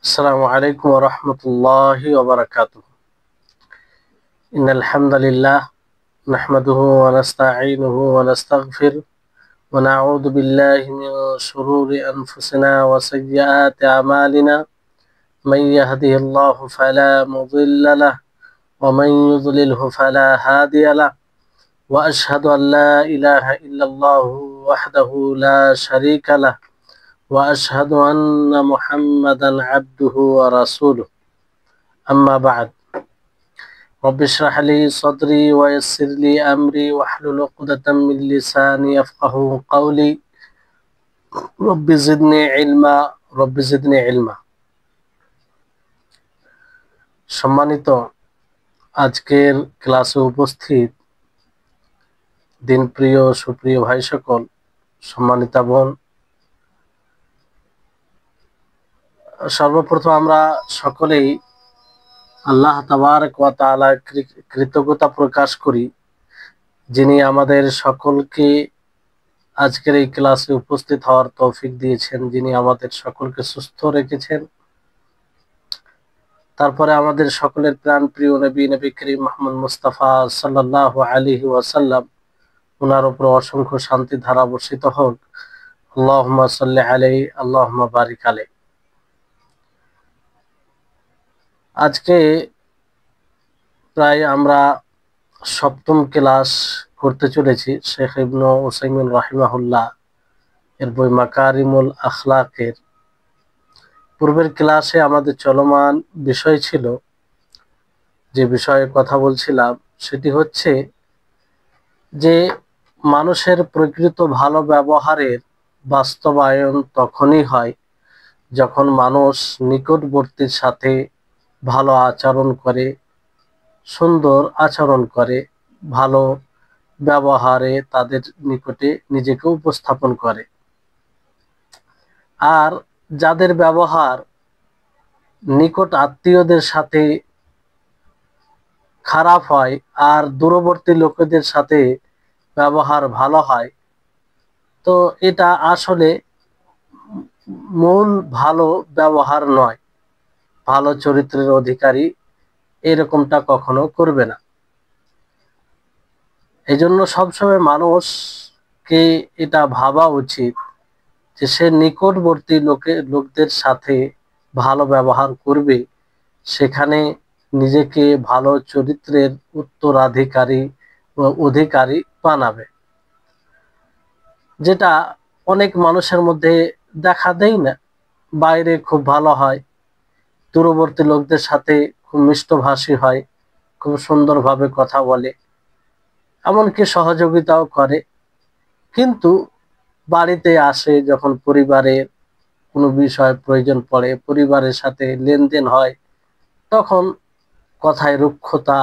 السلام عليكم ورحمة الله وبركاته. إن الحمد لله نحمده ونستعينه ونستغفره ونعوذ بالله من شرور أنفسنا وسيئات أعمالنا. من يهده الله فلا مضل له ومن يضلله فلا هادي له، وأشهد أن لا إله إلا الله وحده لا شريك له، وأشهد أن محمدا عبده ورسوله. أما بعد، رب اشرح لي صدري ويسر لي أمري واحلل عقدة من لساني يفقهوا قولي. رب زدني علما رب زدني علما। সম্মানিত আজকের ক্লাসে উপস্থিত দিনপ্রিয় সুপ্রিয় ভাই সকল, সম্মানিতা বোন, সর্বপ্রথম আমরা সকলেই আল্লাহ তাবারক ওয়া তাআলার কৃতজ্ঞতা প্রকাশ করি, যিনি আমাদের সকলকে আজকের এই ক্লাসে উপস্থিত হওয়ার তৌফিক দিয়েছেন, যিনি আমাদের সকলকে সুস্থ রেখেছেন। তারপরে আমাদের সকলের প্রাণ প্রিয় নবী করিম মুহাম্মদ মুস্তাফা সাল্লাল্লাহু আলাইহি ওয়াসাল্লাম, ওনার উপর অসংখ্য শান্তি ধারা বর্ষিত হোক। আল্লাহুম্মা সাল্লি আলাইহি আল্লাহুম্মা বারিক আলাইহি। আজকে প্রায় আমরা সপ্তম ক্লাস করতে চলেছি শেখ ইবনে উসাইমিন রাহিমাহুল্লাহ এর বই মাকারিমুল আখলাকের। পূর্বের ক্লাসে আমাদের চলমান বিষয় ছিল, যে বিষয়ে কথা বলছিলাম সেটি হচ্ছে যে মানুষের প্রকৃত ভালো ব্যবহারের বাস্তবায়ন তখনই হয় যখন মানুষ নিকটবর্তীর সাথে ভালো আচরণ করে, সুন্দর আচরণ করে, ভালো ব্যবহারে তাদের নিকটে নিজেকে উপস্থাপন করে। আর যাদের ব্যবহার নিকট আত্মীয়দের সাথে খারাপ হয় আর দূরবর্তী লোকেদের সাথে ব্যবহার ভালো হয়, তো এটা আসলে মূল ভালো ব্যবহার নয়। ভালো চরিত্রের অধিকারী এরকমটা কখনো করবে না। এই জন্য সবসময় মানুষকে এটা ভাবা উচিত যে সে নিকটবর্তী লোকদের সাথে ভালো ব্যবহার করবে, সেখানে নিজেকে ভালো চরিত্রের উত্তরাধিকারী ও অধিকারী বানাবে, যেটা অনেক মানুষের মধ্যে দেখা দেয় না। বাইরে খুব ভালো হয়, দূরবর্তী লোকদের সাথে খুব মিষ্টভাষী হয়, খুব সুন্দরভাবে কথা বলে, এমনকি সহযোগিতাও করে, কিন্তু বাড়িতে আসে যখন পরিবারের কোনো বিষয় প্রয়োজন পড়ে, পরিবারের সাথে লেনদেন হয়, তখন কথায় রুক্ষতা,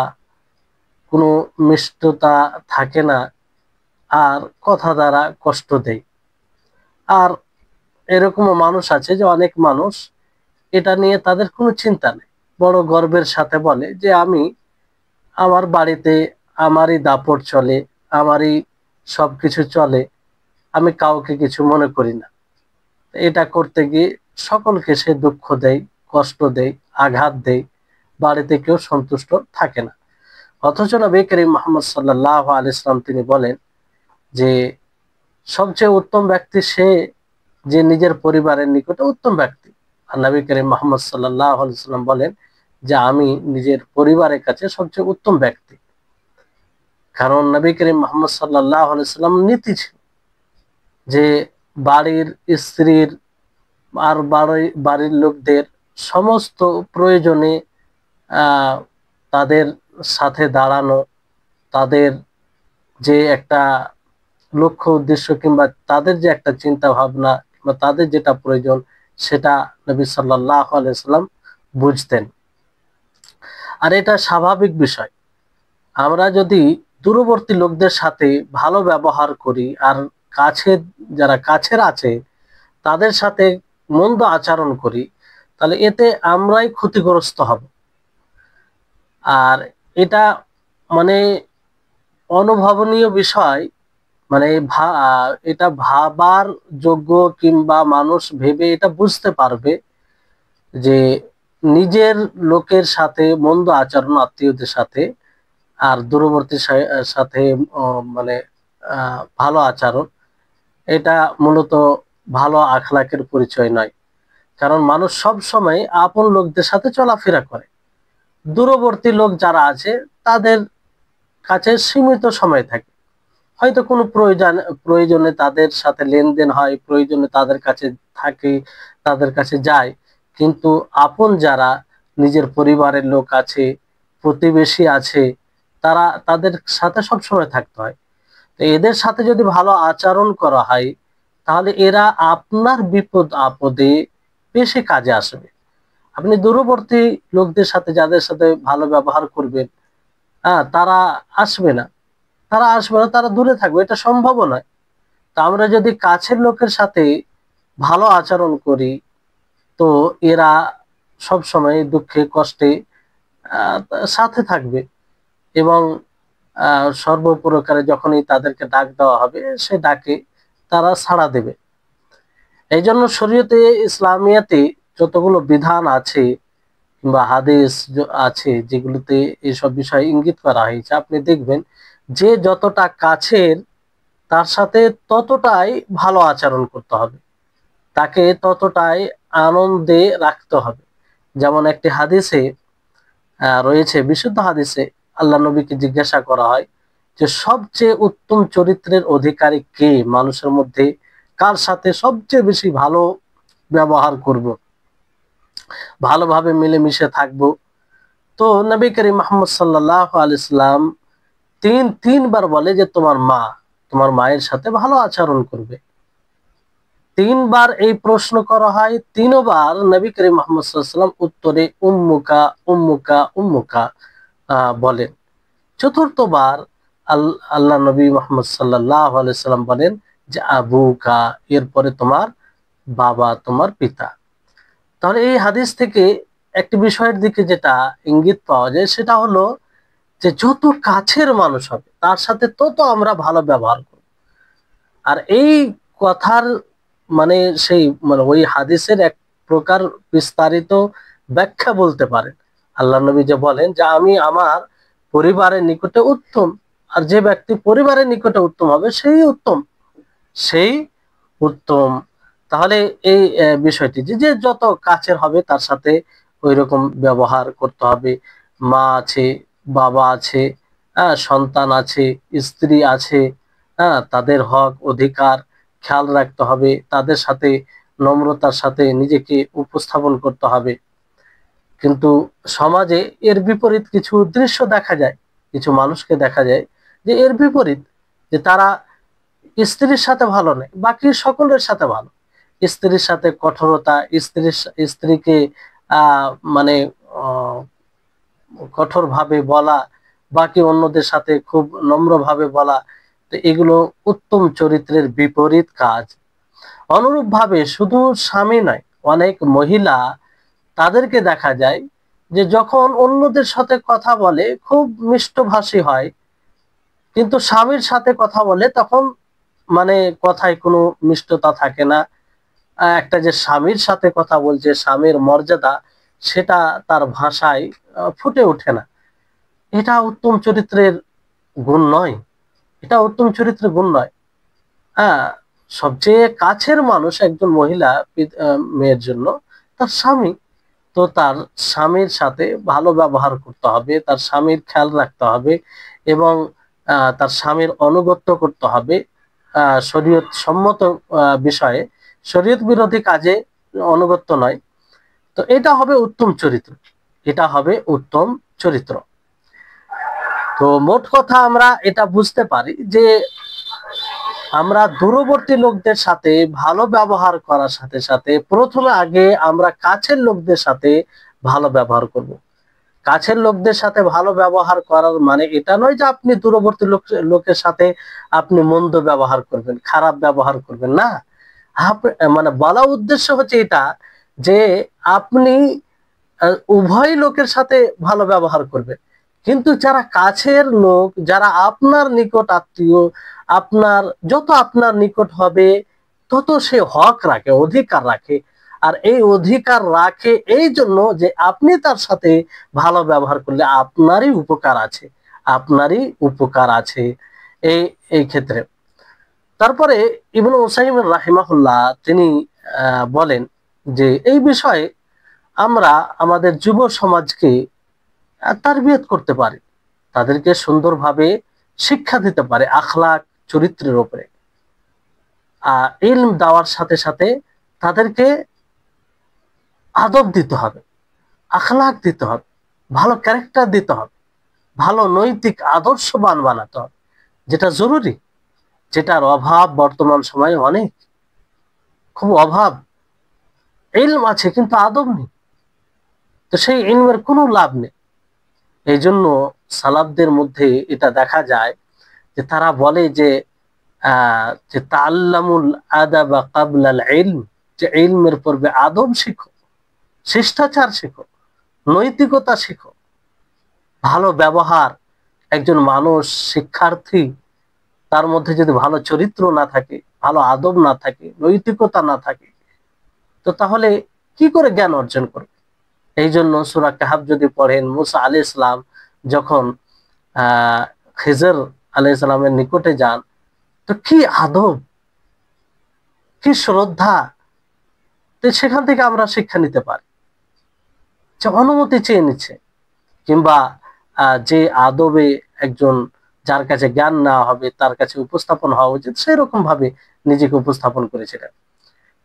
কোনো মিষ্টতা থাকে না, আর কথা দ্বারা কষ্ট দেয়। আর এরকমও মানুষ আছে যে অনেক মানুষ এটা নিয়ে তাদের কোনো চিন্তা নেই, বড় গর্বের সাথে বলে যে আমি আমার বাড়িতে আমারই দাপট চলে, আমারই সব কিছু চলে, আমি কাউকে কিছু মনে করি না। এটা করতে গিয়ে সকলকে সে দুঃখ দেয়, কষ্ট দেয়, আঘাত দেয়, বাড়িতে কেউ সন্তুষ্ট থাকে না। অথচ নবী করিম মুহাম্মদ সাল্লাল্লাহু আলাইহি ওয়াসাল্লাম তিনি বলেন যে সবচেয়ে উত্তম ব্যক্তি সে যে নিজের পরিবারের নিকটে উত্তম ব্যক্তি। আর নবী করিম মুহাম্মদ সাল্লাল্লাহু আলাইহি ওয়াসাল্লাম বলেন যে আমি নিজের পরিবারের কাছে সবচেয়ে উত্তম ব্যক্তি। কারণ নবী করিম মুহাম্মদ সাল্লাল্লাহু আলাইহি ওয়াসাল্লাম নীতি ছিল যে বাড়ির স্ত্রীর আর বাড়ির লোকদের সমস্ত প্রয়োজনে তাদের সাথে দাঁড়ানো, তাদের যে একটা লক্ষ্য উদ্দেশ্য কিংবা তাদের যে একটা চিন্তা ভাবনা কিংবা তাদের যেটা প্রয়োজন, সেটা নবী সাল্লাল্লাহু আলাইহি ওয়াসাল্লাম বুঝতেন। আর এটা স্বাভাবিক বিষয়। আমরা যদি দূরবর্তী লোকদের সাথে ভালো ব্যবহার করি আর যারা কাছের আছে তাদের সাথে মন্দ আচরণ করি, তাহলে এতে আমরাই ক্ষতিগ্রস্ত হব। আর এটা মানে অনুভবনীয় বিষয়, মানে এটা ভাবার যোগ্য, কিংবা মানুষ ভেবে এটা বুঝতে পারবে যে নিজের লোকের সাথে মন্দ আচরণ, আত্মীয়দের সাথে, আর দূরবর্তী সাথে মানে ভালো আচরণ, এটা মূলত ভালো আখলাকের পরিচয় নয়। কারণ মানুষ সব সময় আপন লোকদের সাথে চলাফেরা করে, দূরবর্তী লোক যারা আছে তাদের কাছে সীমিত সময় থাকে। হয়তো কোনো প্রয়োজনে তাদের সাথে লেনদেন হয়, প্রয়োজনে তাদের কাছে থাকে, তাদের কাছে যায়। কিন্তু আপন যারা নিজের পরিবারের লোক আছে, প্রতিবেশী আছে, তাদের সাথে সবসময় থাকতে হয়। তো এদের সাথে যদি ভালো আচরণ করা হয়, তাহলে এরা আপনার বিপদ আপদে বেশি কাজে আসবে। আপনি দূরবর্তী লোকদের সাথে, যাদের সাথে ভালো ব্যবহার করবেন, তারা আসবে না, তারা দূরে থাকবে, এটা সম্ভব নয়। তো আমরা যদি কাছের লোকের সাথে ভালো আচরণ করি, তো এরা সব সময় দুঃখে কষ্টে আহ, সাথে থাকবে, এবং সর্বপ্রকারে যখনই তাদেরকে ডাক দেওয়া হবে, সে ডাকে তারা সাড়া দেবে। এই জন্য শরীয়তে ইসলামিয়াতে যতগুলো বিধান আছে কিংবা হাদিস আছে, যেগুলোতে এসব বিষয় ইঙ্গিত করা হয়েছে, আপনি দেখবেন যে যতটা কাছের তার সাথে ততটাই ভালো আচরণ করতে হবে, তাকে ততটাই আনন্দে রাখতে হবে। যেমন একটি হাদিসে রয়েছে, বিশুদ্ধ হাদিসে আল্লাহ নবীকে জিজ্ঞাসা করা হয় যে সবচেয়ে উত্তম চরিত্রের অধিকারী কে, মানুষের মধ্যে কার সাথে সবচেয়ে বেশি ভালো ব্যবহার করব, ভালোভাবে মিলেমিশে থাকব। তো নবী করিম মুহাম্মদ সাল্লাল্লাহু আলাইহি সাল্লাম তিনবার বলে যে তোমার মায়ের সাথে ভালো আচরণ করবে। তিনবার এই প্রশ্ন করা হয়, তিনবার নবী করিম মুহাম্মদ সাল্লাল্লাহু আলাইহি সাল্লাম উত্তরে উম্মুকা উম্মুকা উম্মুকা বলেন। চতুর্থবার আল্লাহ নবী মুহাম্মদ সাল্লাল্লাহু আলাইহি সাল্লাম বলেন যে আবুকা, এরপরে তোমার বাবা, তোমার পিতা। তাহলে এই হাদিস থেকে একটি বিষয়ের দিকে যেটা ইঙ্গিত পাওয়া যায়, সেটা হলো যে যত কাছের মানুষ হবে তার সাথে তত আমরা ভালো ব্যবহার করব। আর এই কথার মানে মানে ওই হাদিসের এক প্রকার বিস্তারিত ব্যাখ্যা বলতে পারেন। আল্লাহ নবী যে বলেন যে আমি আমার পরিবারের নিকটে উত্তম, আর যে ব্যক্তি পরিবারের নিকটে উত্তম হবে সেই উত্তম। তাহলে এই বিষয়টি যে যে যত কাছের হবে তার সাথে ওই রকম ব্যবহার করতে হবে। মা আছে, বাবা আছে, সন্তান আছে, স্ত্রী আছে, তাদের হক অধিকার খেয়াল রাখতে হবে, তাদের সাথে নম্রতার সাথে নিজেকে উপস্থাপন করতে হবে। কিন্তু সমাজে এর বিপরীত কিছু দৃশ্য দেখা যায়, কিছু মানুষকে দেখা যায় যে এর বিপরীত, যে তারা স্ত্রীর সাথে ভালো নেই, বাকি সকলের সাথে ভালো। স্ত্রীর সাথে কঠোরতা, স্ত্রীকে আহ মানে কঠোর ভাবে বলা, বাকি অন্যদের সাথে খুব নম্র ভাবে বলা, তো এগুলো উত্তম চরিত্রের বিপরীত কাজ। অনুরূপ ভাবে শুধু স্বামী নয়, অনেক মহিলা, তাদেরকে দেখা যায় যে যখন অন্যদের সাথে কথা বলে খুব মিষ্টভাষী হয়, কিন্তু স্বামীর সাথে কথা বলে তখন মানে কথায় কোনো মিষ্টতা থাকে না। একটা যে স্বামীর সাথে কথা বলছে, স্বামীর মর্যাদা, সেটা তার ভাষায় ফুটে ওঠে না। এটা উত্তম চরিত্রের গুণ নয়, এটা উত্তম চরিত্রের গুণ নয়। হ্যাঁ, সবচেয়ে কাছের মানুষ একজন মহিলা মেয়ের জন্য তার স্বামী। তো তার স্বামীর সাথে ভালো ব্যবহার করতে হবে, তার স্বামীর খেয়াল রাখতে হবে, এবং তার স্বামীর আনুগত্য করতে হবে শরীয়ত সম্মত বিষয়ে, শরীয়ত বিরোধী কাজে আনুগত্য নয়। তো এটা হবে উত্তম চরিত্র, এটা হবে উত্তম চরিত্র। তো মোট কথা আমরা এটা বুঝতে পারি যে আমরা দূরবর্তী লোকদের সাথে ভালো ব্যবহার করার সাথে সাথে প্রথমে আগে আমরা কাছের লোকদের সাথে ভালো ব্যবহার করব। কাছের লোকদের সাথে ভালো ব্যবহার করার মানে এটা নয় যে আপনি দূরবর্তী লোকের সাথে আপনি মন্দ ব্যবহার করবেন, খারাপ ব্যবহার করবেন না। মানে বলা উদ্দেশ্য হচ্ছে এটা যে আপনি উভয় লোকের সাথে ভালো ব্যবহার করবেন। কিন্তু যারা কাছের লোক, যারা আপনার নিকট আত্মীয়, আপনার যত আপনার নিকট হবে তত সে হক রাখে, অধিকার রাখে আর এই অধিকার রাখে এই জন্য যে আপনি তার সাথে ভালো ব্যবহার করলে আপনারই উপকার আছে, আপনারই উপকার আছে এই এই ক্ষেত্রে। তারপরে ইবনে উসাইমিন রাহিমাহুল্লাহ তিনি বলেন যে এই বিষয়ে আমরা আমাদের যুব সমাজকে তারবিয়ত করতে পারি, তাদেরকে সুন্দরভাবে শিক্ষা দিতে পারে আখলাক চরিত্রের উপরে। ইলম দেওয়ার সাথে সাথে তাদেরকে আদব দিতে হবে, আখলাক দিতে হবে, ভালো ক্যারেক্টার দিতে হবে, ভালো নৈতিক আদর্শবান বানাতে হবে, যেটা জরুরি, যেটার অভাব বর্তমান সময়ে অনেক, খুব অভাব। ইলম আছে কিন্তু আদব নেই, তো সেই ইলমের কোনো লাভ নেই। এই জন্য সালাফদের মধ্যে এটা দেখা যায় যে তারা বলে যে তাআল্লামুল আদাবা ক্বাবলাল ইলম, যে ইলমের পূর্বে আদব শিখো, শিষ্টাচার শিখো, নৈতিকতা শিখো, ভালো ব্যবহার। একজন মানুষ শিক্ষার্থী, তার মধ্যে যদি ভালো চরিত্র না থাকে, ভালো আদব না থাকে, নৈতিকতা না থাকে, তো তাহলে কি করে জ্ঞান অর্জন করবে? এই জন্য সূরা কাহফ যদি পড়েন, মুসা আলাইহিস সালাম যখন খিজর আলাইহিস সালামের নিকটে যান, তো কি আদব, কি শ্রদ্ধা, তো সেখান থেকে আমরা শিক্ষা নিতে পারি। যে অনুমতি চেয়ে নিচ্ছে, কিংবা যে আদবে একজন যার কাছে জ্ঞান নেওয়া হবে তার কাছে উপস্থাপন হওয়া উচিত, সেরকম ভাবে নিজেকে উপস্থাপন করেছিলেন।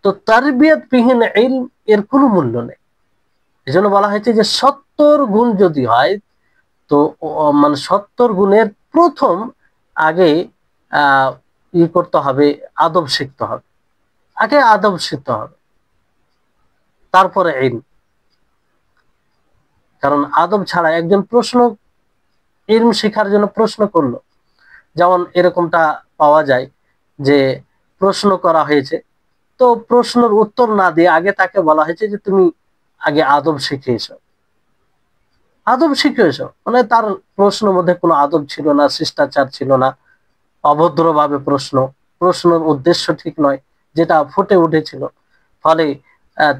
তো তারবিয়ত বিহীন ইলম এর কোনো মূল্য নেই। এজন্য বলা হয়েছে যে 70 গুণ যদি হয়, তো মানে 70 গুণের প্রথম আগে করতে হবে, আদব শিখতে হবে, আগে আদব শিখতে হবে, তারপরে ইলম। কারণ আদব ছাড়া একজন প্রশ্ন, ইলম শেখার জন্য প্রশ্ন করলো, যেমন এরকমটা পাওয়া যায় যে প্রশ্ন করা হয়েছে, তো প্রশ্নের উত্তর না দিয়ে আগে তাকে বলা হয়েছে যে তুমি আগে আদব শিখে এসো, আদব শিখে এসো। মানে তার প্রশ্নের মধ্যে কোনো আদব ছিল না, শিষ্টাচার ছিল না, অভদ্রভাবে প্রশ্নের উদ্দেশ্য ঠিক নয়, যেটা ফুটে উঠেছিল। ফলে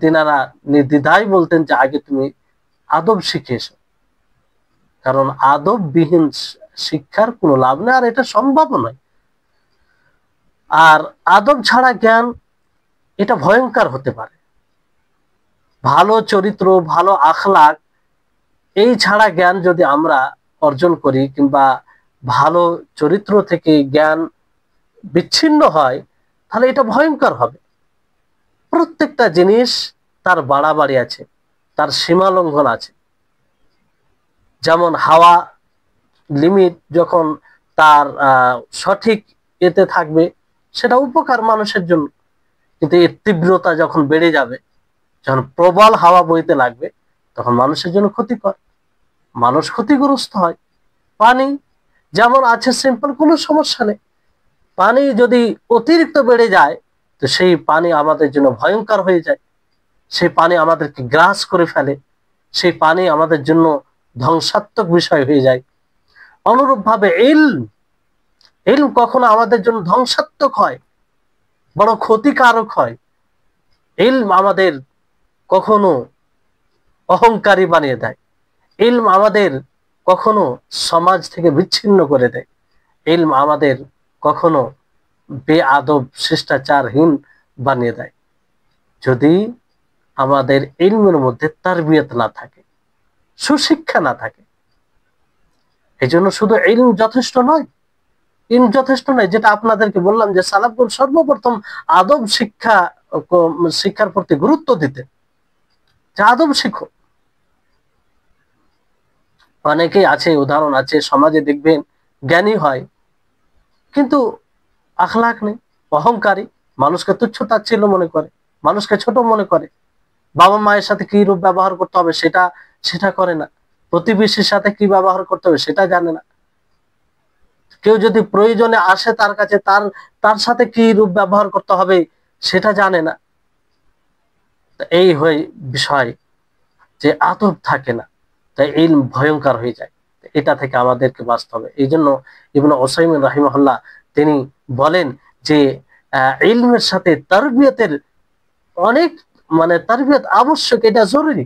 তিনারা নির্দ্বিধায় বলতেন যে আগে তুমি আদব শিখে এসো, কারণ আদববিহীন শিক্ষার কোনো লাভ নেই, আর এটা সম্ভব নয়। আর আদব ছাড়া জ্ঞান, এটা ভয়ঙ্কর হতে পারে। ভালো চরিত্র, ভালো আখলাক, এই ছাড়া জ্ঞান যদি আমরা অর্জন করি, কিংবা ভালো চরিত্র থেকে জ্ঞান বিচ্ছিন্ন হয়, তাহলে এটা ভয়ঙ্কর হবে। প্রত্যেকটা জিনিস তার বাড়াবাড়ি আছে, তার সীমা লঙ্ঘন আছে। যেমন হাওয়া লিমিট যখন তার সঠিক এতে থাকবে, সেটা উপকার মানুষের জন্য। কিন্তু এর তীব্রতা যখন বেড়ে যাবে, যখন প্রবল হাওয়া বইতে লাগবে, তখন মানুষের জন্য ক্ষতিকর, মানুষ ক্ষতিগ্রস্ত হয়। পানি যেমন আছে সিম্পল, কোনো সমস্যা নেই। পানি যদি অতিরিক্ত বেড়ে যায়, তো সেই পানি আমাদের জন্য ভয়ঙ্কর হয়ে যায়, সেই পানি আমাদেরকে গ্রাস করে ফেলে, সেই পানি আমাদের জন্য ধ্বংসাত্মক বিষয় হয়ে যায়। অনুরূপভাবে ইলম কখনো আমাদের জন্য ধ্বংসাত্মক হয়, বড় ক্ষতিকারক হয়। ইলম আমাদের কখনো অহংকারী বানিয়ে দেয়, ইলম আমাদের কখনো সমাজ থেকে বিচ্ছিন্ন করে দেয়, ইলম আমাদের কখনো বেআদব শিষ্টাচারহীন বানিয়ে দেয়, যদি আমাদের ইলমের মধ্যে তারবিয়ত না থাকে, সুশিক্ষা না থাকে। এই জন্য শুধু ইলম যথেষ্ট নয়, ইলম যথেষ্ট নয়, যেটা আপনাদেরকে বললাম যে সালাফগণ সর্বপ্রথম আদব শিক্ষার প্রতি গুরুত্ব দিতে, যে আদব শিখো। অনেকেই আছে, উদাহরণ আছে সমাজে, দেখবেন জ্ঞানী হয় কিন্তু আখলাক নেই, অহংকারী, মানুষকে তুচ্ছ তাচ্ছিল্য মনে করে, মানুষকে ছোট মনে করে, বাবা মায়ের সাথে কি রূপ ব্যবহার করতে হবে সেটা সেটা করে না, প্রতিবেশীর সাথে কি ব্যবহার করতে হবে সেটা জানে না, কেউ যদি প্রয়োজনে আসে তার কাছে, তার সাথে কি রূপ ব্যবহার করতে হবে সেটা জানে না। এই হয় বিষয়, যে আদব থাকে না, তাই ইলম ভয়ঙ্কর হয়ে যায়। এটা থেকে আমাদেরকে বাঁচতে হবে। এই জন্য ইবনে উসাইমিন রাহিমাহুল্লাহ তিনি বলেন যে ইলমের সাথে তারবিয়তের অনেক মানে তারবিয়ত আবশ্যক, এটা জরুরি।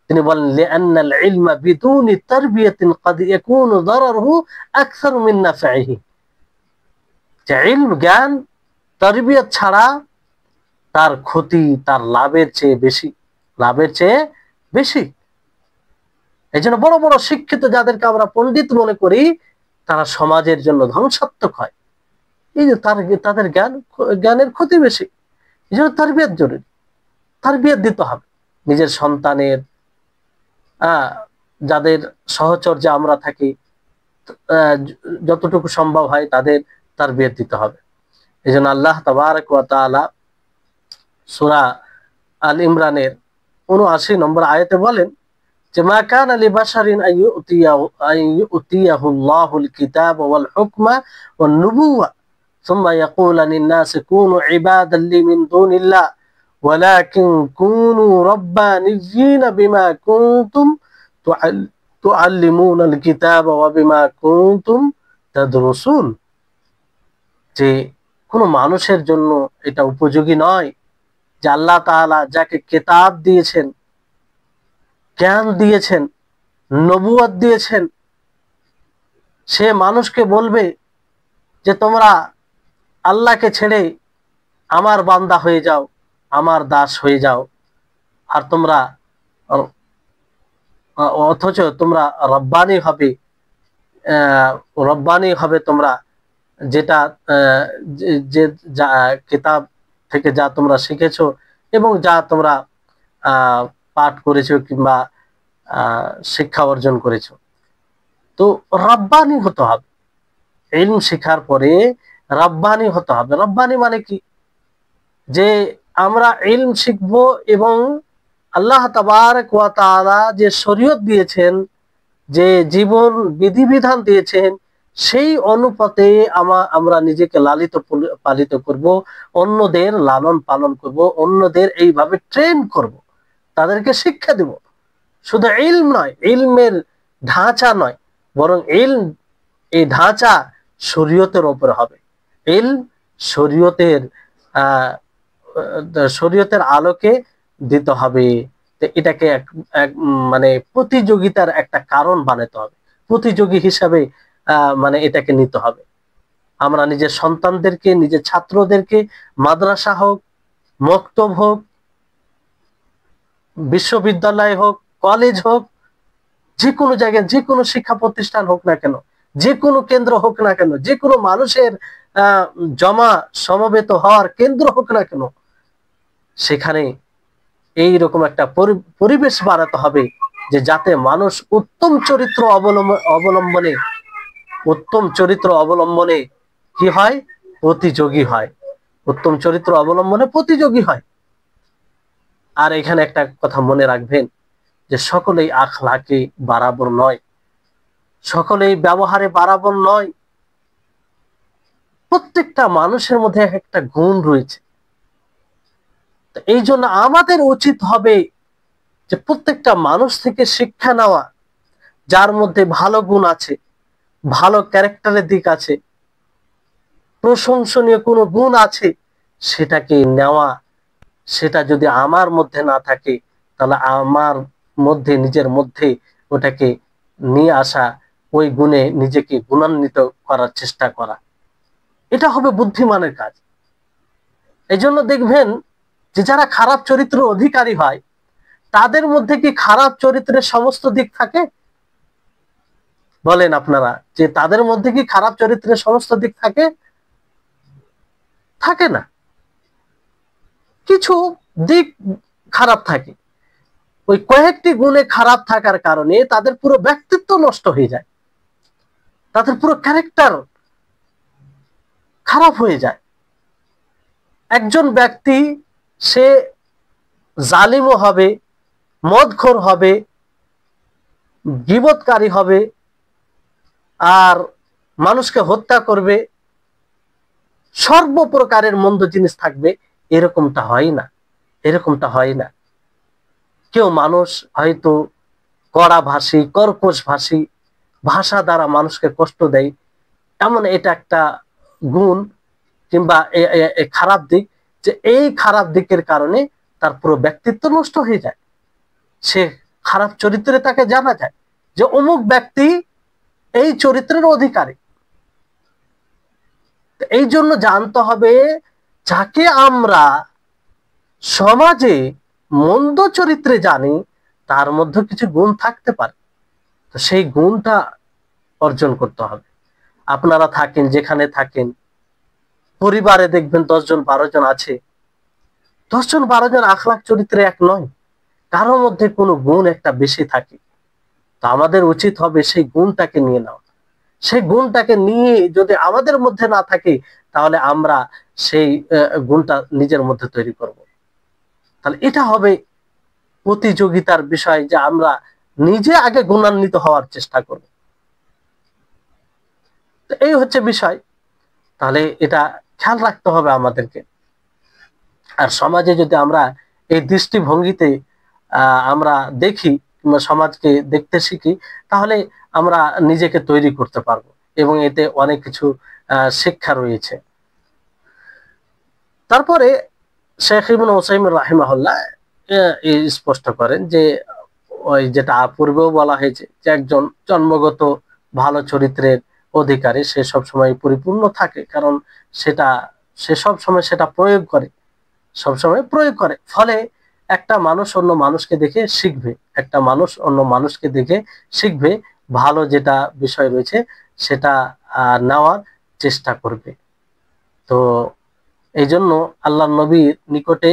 তিনি বলেন লিআন্নাল ইলমা বিদুনি তারবিয়াতিন ক্বাদ ইয়াকুনু দারারুহু আকসার মিন নাফঈহি, যে ইলম জ্ঞান তারবিয়ত ছাড়া তার ক্ষতি তার লাভের চেয়ে বেশি, লাভের চেয়ে বেশি। এই জন্য বড় বড় শিক্ষিত যাদেরকে আমরা পণ্ডিত মনে করি, তারা সমাজের জন্য ধ্বংসাত্মক হয়। এই যে তাদের জ্ঞানের ক্ষতি বেশি। এই জন্য তারবিয়ত জরুরি, তারবিয়ত দিতে হবে নিজের সন্তানের, যাদের সহচর্যে আমরা থাকি, যতটুকু সম্ভব হয় তাদের তারবিয়ত দিতে হবে। এই জন্য আল্লাহ তাবারক ওয়া তাআলা সূরা আল ইমরানের ৭৯ নম্বর আয়াতে বলেন যে মা কানা লিবাশারিন আইয়ুতিয়াহুল্লাহুল কিতাব ওয়াল হুকমা ওয়ান নুবুওয়া সুম্মা ইয়াকুলু লিন-নাসি কুনু ইবাদান লি মিন দুনিল্লাহ ওয়ালাকিন কুনু রাব্বানিয়্যিনা বিমা কুনতুম তুআল্লিমুনাল কিতাবা ওয়া বিমা কুনতুম তাদরুসুন। যে কোনো মানুষের জন্য এটা উপযোগী নয় যে আল্লাহ তাআলা যাকে কিতাব দিয়েছেন, জ্ঞান দিয়েছেন, নবুয়ত দিয়েছেন, সে মানুষকে বলবে যে তোমরা আল্লাহকে ছেড়ে আমার বান্দা হয়ে যাও, আমার দাস হয়ে যাও, আর তোমরা অথচ তোমরা রব্বানি হবে, রব্বানি হবে তোমরা, যেটা যে কিতাব থেকে যা তোমরা শিখেছো এবং যা তোমরা পাঠ করেছো কিংবা শিক্ষা অর্জন করেছো। তো রব্বানি হতে হবে, ইলম শিখার পরে রব্বানি হতে হবে। রব্বানি মানে কি? যে আমরা ইলম শিখবো এবং আল্লাহ তাবারক ওয়া তাআলা যে শরীয়ত দিয়েছেন, যে জীবন বিধিবিধান দিয়েছেন, সেই অনুপাতে আমরা নিজেকে লালিত পালিত করব, অন্যদের লালন পালন করব, অন্যদের এইভাবে ট্রেন করব, তাদেরকে শিক্ষা দেব। শুধু ইলম নয়, ইলমের ঢাঁচা নয়, বরং ইলম এই ঢাঁচা শরীয়তের উপর হবে। ইলম শরীয়তের আলোকে দিতে হবে। তো এটাকে মানে প্রতিযোগিতার একটা কারণ বানাতে হবে, প্রতিযোগী হিসাবে মানে এটাকে নিতে হবে। আমরা নিজের সন্তানদেরকে, নিজের ছাত্রদেরকে মাদ্রাসা হোক, মক্তব হোক, বিশ্ববিদ্যালয় হোক, কলেজ হোক, যে কোনো জায়গায়, যে কোনো শিক্ষা প্রতিষ্ঠান হোক না কেন, যে কোনো কেন্দ্র হোক না কেন, যে কোনো মানুষের জমা সমবেত হওয়ার কেন্দ্র হোক না কেন, সেখানে এই রকম একটা পরিবেশ বানাতে হবে যে যাতে মানুষ উত্তম চরিত্র অবলম্বনে কি হয়? প্রতিযোগী হয়। উত্তম চরিত্র অবলম্বনে প্রতিযোগী হয়। আর এখানে একটা কথা মনে রাখবেন যে সকলেই আখলাকে বরাবর নয়, সকলেই ব্যবহারে বরাবর নয়। প্রত্যেকটা মানুষের মধ্যে একটা গুণ রয়েছে। এই জন্য আমাদের উচিত হবে যে প্রত্যেকটা মানুষ থেকে শিক্ষা নেওয়া, যার মধ্যে ভালো গুণ আছে, ভালো ক্যারেক্টারের দিক আছে, প্রশংসনীয় কোনো গুণ আছে, সেটাকে নেওয়া। সেটা যদি আমার মধ্যে না থাকে, তাহলে আমার মধ্যে, নিজের মধ্যে ওটাকে নিয়ে আসা, ওই গুণে নিজেকে গুণান্বিত করার চেষ্টা করা, এটা হবে বুদ্ধিমানের কাজ। এই জন্য দেখবেন যে যারা খারাপ চরিত্র অধিকারী হয়, তাদের মধ্যে কি খারাপ চরিত্রের সমস্ত দিক থাকে? বলেন আপনারা, যে তাদের মধ্যে কি খারাপ চরিত্রের সমস্ত দিক থাকে? থাকে না, কিছু দিক খারাপ থাকে। ওই কয়েকটি গুণে খারাপ থাকার কারণে তাদের পুরো ব্যক্তিত্ব নষ্ট হয়ে যায়, তাদের পুরো ক্যারেক্টার খারাপ হয়ে যায়। একজন ব্যক্তি সে জালিমও হবে, মদখোর হবে, গীবতকারী হবে, আর মানুষকে হত্যা করবে, সর্বপ্রকারের মন্দ জিনিস থাকবে, এরকমটা হয় না, এরকমটা হয় না। কেউ মানুষ হয়তো কড়া ভাষী, কর্কশ ভাষী, ভাষা দ্বারা মানুষকে কষ্ট দেয়, এমন এটা একটা গুণ কিংবা খারাপ দিক, যে এই খারাপ দিকের কারণে তার পুরো ব্যক্তিত্ব নষ্ট হয়ে যায়। সে খারাপ চরিত্রে তাকে জানা যায় যে অমুক ব্যক্তি এই চরিত্রের অধিকারী। এই জন্য জানতে হবে যাকে আমরা সমাজে মন্দ চরিত্রে জানি তার মধ্যে কিছু গুণ থাকতে পারে, তো সেই গুণটা অর্জন করতে হবে। আপনারা থাকেন যেখানে থাকেন, পরিবারে দেখবেন 10 জন 12 জন আছে, 10 জন 12 জন আখলাক চরিত্রে এক নয়, কারোর মধ্যে কোনো গুণ একটা বেশি থাকে। তো আমাদের উচিত হবে সেই গুণটাকে নিয়ে নেওয়া। সেই গুণটাকে নিয়ে যদি আমাদের মধ্যে না থাকে তাহলে আমরা সেই গুণটা নিজের মধ্যে তৈরি করব। তাহলে এটা হবে প্রতিযোগিতার বিষয়, যে আমরা নিজে আগে গুণান্বিত হওয়ার চেষ্টা করব। তো এই হচ্ছে বিষয়। তাহলে এটা খেয়াল রাখতে হবে আমাদেরকে। আর সমাজে যদি আমরা এই দৃষ্টিভঙ্গিতে আমরা দেখি কিংবা সমাজকে দেখতে শিখি, তাহলে আমরা নিজেকে তৈরি করতে পারবো এবং এতে অনেক কিছু শিক্ষা রয়েছে। তারপরে শেখ ইবনে উসাইমিন রাহিমাহুল্লাহ স্পষ্ট করেন যে ওই যেটা পূর্বেও বলা হয়েছে যে একজন জন্মগত ভালো চরিত্রের অধিকারী সে সব সময় পরিপূর্ণ থাকে, কারণ সে সব সময় সেটা প্রয়োগ করে, সবসময় প্রয়োগ করে। ফলে একটা মানুষ অন্য মানুষকে দেখে শিখবে, একটা মানুষ অন্য মানুষকে দেখে শিখবে, ভালো যেটা বিষয় রয়েছে সেটা নেওয়ার চেষ্টা করবে। তো এই জন্য আল্লাহ নবীর নিকটে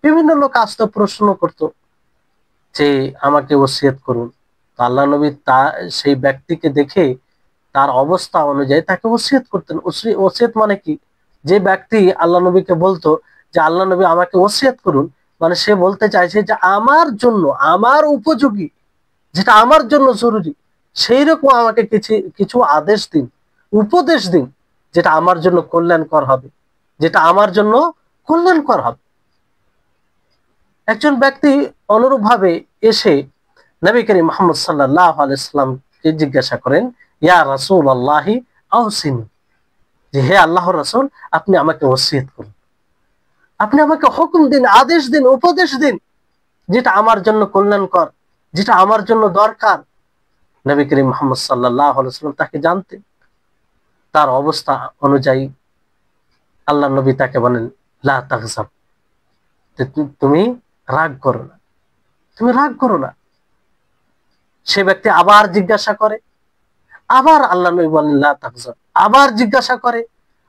বিভিন্ন লোক আসতো, প্রশ্ন করত যে আমাকে ওসিয়ত করুন। তো আল্লাহ নবী সেই ব্যক্তিকে দেখে তার অবস্থা অনুযায়ী তাকে ওসিয়ত করতেন। ওসিয়ত মানে কি? যে ব্যক্তি আল্লাহ নবীকে বলতো যে আল্লাহ নবী আমাকে ওসিয়ত করুন, মানে সে বলতে চাইছে যে আমার জন্য, আমার উপযোগী, যেটা আমার জন্য জরুরি, সেই রকম আমাকে কিছু কিছু আদেশ দিন, উপদেশ দিন, যেটা আমার জন্য কল্যাণকর হবে, যেটা আমার জন্য কল্যাণকর হবে। একজন ব্যক্তি অনুরূপভাবে এসে নবী করিম মুহাম্মদ সাল্লাল্লাহু আলাইহি সাল্লামকে জিজ্ঞাসা করেন, ইয়া রাসূলুল্লাহি আওসিনি, যে হে আল্লাহর রাসূল, আপনি আমাকে ওসিয়ত করুন, আপনি আমাকে হুকুম দিন, আদেশ দিন, উপদেশ দিন, যেটা আমার জন্য কল্যাণকর, যেটা আমার জন্য দরকার। নবী করিম মুহাম্মদ সাল্লাল্লাহু আলাইহি সাল্লাম তাকে জানতেন, তার অবস্থা অনুযায়ী আল্লাহ নবী তাকে বলেন লা তাগজাব, তুমি রাগ করো না, তুমি রাগ করো না। সে ব্যক্তি আবার জিজ্ঞাসা করে, আবার আল্লাহ নবী বলেন লা তাগজাব, আবার জিজ্ঞাসা করে,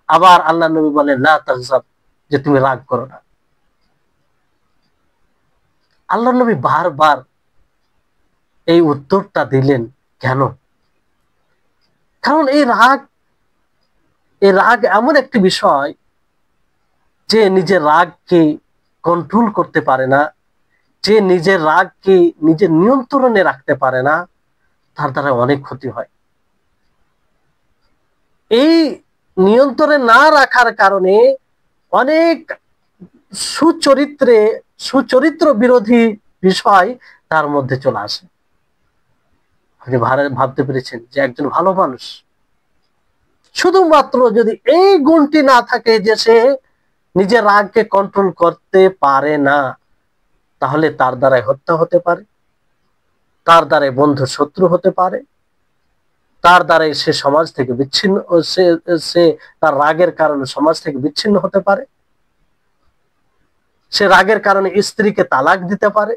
আবার আল্লাহ নবী বলেন লা তাগজাব, যে তুমি রাগ করো না। আল্লাহ নবী বারবার এই উত্তরটা দিলেন কেন? কারণ এই রাগ এমন একটি বিষয় যে নিজের রাগকে কন্ট্রোল করতে পারে না, যে নিজের রাগকে নিজের নিয়ন্ত্রণে রাখতে পারে না, তার দ্বারা অনেক ক্ষতি হয়। এই নিয়ন্ত্রণে না রাখার কারণে অনেক সুচরিত্র বিরোধী বিষয় তার মধ্যে চলে আসে। আপনি ভাবতে পেরেছেন যে একজন ভালো মানুষ, শুধুমাত্র যদি এই গুণটি না থাকে যে সে নিজের রাগকে কন্ট্রোল করতে পারে না, তাহলে তার দ্বারাই হত্যা হতে পারে, তার দ্বারাই বন্ধু শত্রু হতে পারে, তার দ্বারাই সে সমাজ থেকে বিচ্ছিন্ন, সে তার রাগের কারণে সমাজ থেকে বিচ্ছিন্ন হতে পারে, সে রাগের কারণে স্ত্রীকে তালাক দিতে পারে,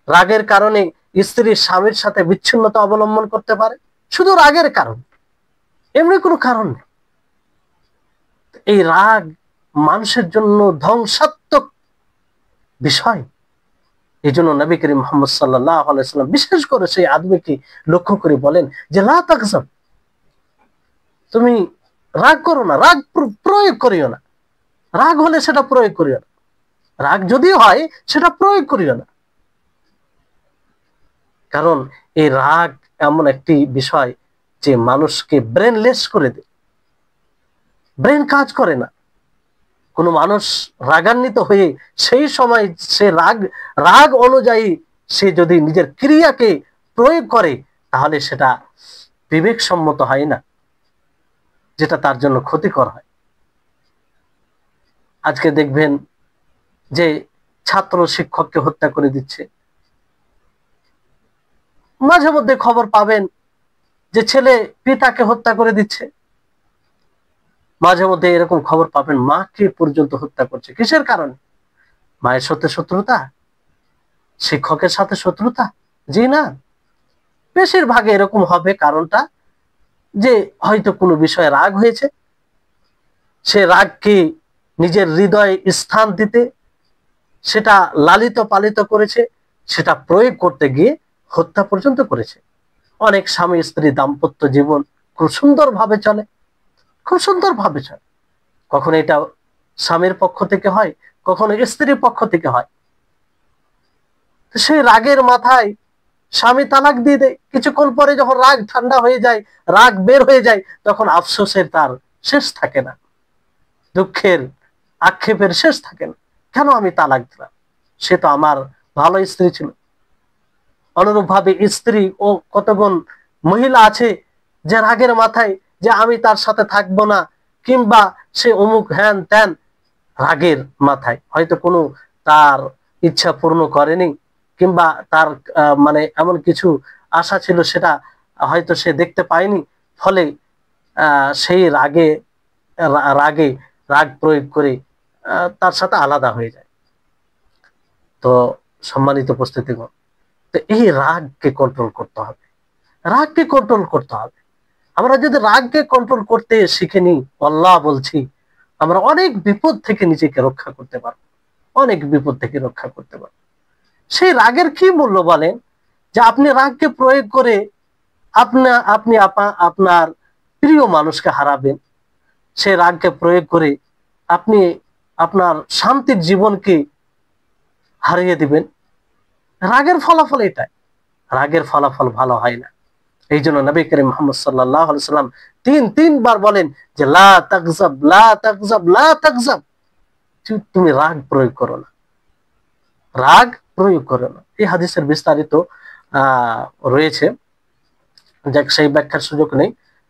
রাগের কারণে স্ত্রী স্বামীর সাথে বিচ্ছিন্নতা অবলম্বন করতে পারে, শুধু রাগের কারণে, এমনি কোনো কারণ নেই। এই রাগ মানুষের জন্য ধ্বংসাত্মক বিষয়। এই জন্য নবী করিম মুহাম্মদ সাল্লাল্লাহু আলাইহি সাল্লাম বিশেষ করে সেই আদমিকে লক্ষ্য করে বলেন যে লা তাগজাব, তুমি রাগ করো না, রাগ প্রয়োগ করিও না, রাগ হলে সেটা প্রয়োগ করিও না, রাগ যদি হয় সেটা প্রয়োগ করিও না। কারণ এই রাগ এমন একটি বিষয় যে মানুষকে ব্রেনলেস করে দেয়, ব্রেন কাজ করে না। কোনো মানুষ রাগান্বিত হয়ে সেই সময় সে রাগ অনুযায়ী সে যদি নিজের ক্রিয়াকে প্রয়োগ করে, তাহলে সেটা বিবেকসম্মত হয় না, যেটা তার জন্য ক্ষতিকর হয়। আজকে দেখবেন যে ছাত্র শিক্ষককে হত্যা করে দিচ্ছে। মাঝে মধ্যে খবর পাবেন যে ছেলে পিতাকে হত্যা করে দিচ্ছে। মাঝে মধ্যে এরকম খবর পাবেন মাকে পর্যন্ত হত্যা করছে। কিসের কারণে? মায়ের সাথে শত্রুতা, শিক্ষকের সাথে শত্রুতা? জি না, বেশিরভাগ এরকম হবে। কারণটা যে হয়তো কোনো বিষয়ে রাগ হয়েছে, সে রাগকে নিজের হৃদয়ে স্থান দিতে সেটা লালিত পালিত করেছে, সেটা প্রয়োগ করতে গিয়ে হত্যা পর্যন্ত করেছে। অনেক স্বামী স্ত্রী দাম্পত্য জীবন খুব সুন্দরভাবে চলে, খুব সুন্দরভাবে চলে। কখনো এটা স্বামীর পক্ষ থেকে হয়, কখনো স্ত্রীর পক্ষ থেকে হয়। সেই রাগের মাথায় স্বামী তালাক দিয়ে দেয়। কিছুক্ষণ পরে যখন রাগ ঠান্ডা হয়ে যায়, রাগ বের হয়ে যায়, তখন আফসোসের তার শেষ থাকে না, দুঃখের আক্ষেপের শেষ থাকে না। কেন আমি তালাক দিলাম? সে তো আমার ভালো স্ত্রী ছিল। অনুরূপ ভাবে স্ত্রী ও কতগুণ মহিলা আছে যে রাগের মাথায় যে আমি তার সাথে থাকবো না, কিংবা সে অমুক হ্যান ত্যান, রাগের মাথায় হয়তো কোনো তার ইচ্ছা পূর্ণ করেনি, কিংবা তার মানে এমন কিছু আশা ছিল সেটা হয়তো সে দেখতে পায়নি, ফলে সেই রাগে রাগে রাগ প্রয়োগ করে তার সাথে আলাদা হয়ে যায়। তো সম্মানিত উপস্থিতিগণ, তো এই রাগকে কন্ট্রোল করতে হবে, রাগকে কন্ট্রোল করতে হবে। আমরা যদি রাগকে কন্ট্রোল করতে শিখে নিই, আল্লাহ বলছি, আমরা অনেক বিপদ থেকে নিজেকে রক্ষা করতে পারবো, অনেক বিপদ থেকে রক্ষা করতে পারবো। সেই রাগের কি মূল্য বলেন? যে আপনি রাগকে প্রয়োগ করে আপনি আপনার প্রিয় মানুষকে হারাবেন। সেই রাগকে প্রয়োগ করে আপনি আপনার শান্তির জীবনকে হারিয়ে দিবেন। রাগের ফলাফল এটাই, রাগের ফলাফল ভালো হয় না। এই জন্য নবী করিম মুহাম্মদ সাল্লাল্লাহু আলাইহি সাল্লাম তিনবার বলেন যে লা তাগজাব, লা তাগজাব, লা তাগজাব, তুমি রাগ প্রয়োগ করো না, রাগ প্রয়োগ করো না। এই হাদিসের বিস্তারিত রয়েছে, যাক সেই ব্যাখ্যার সুযোগ নেই।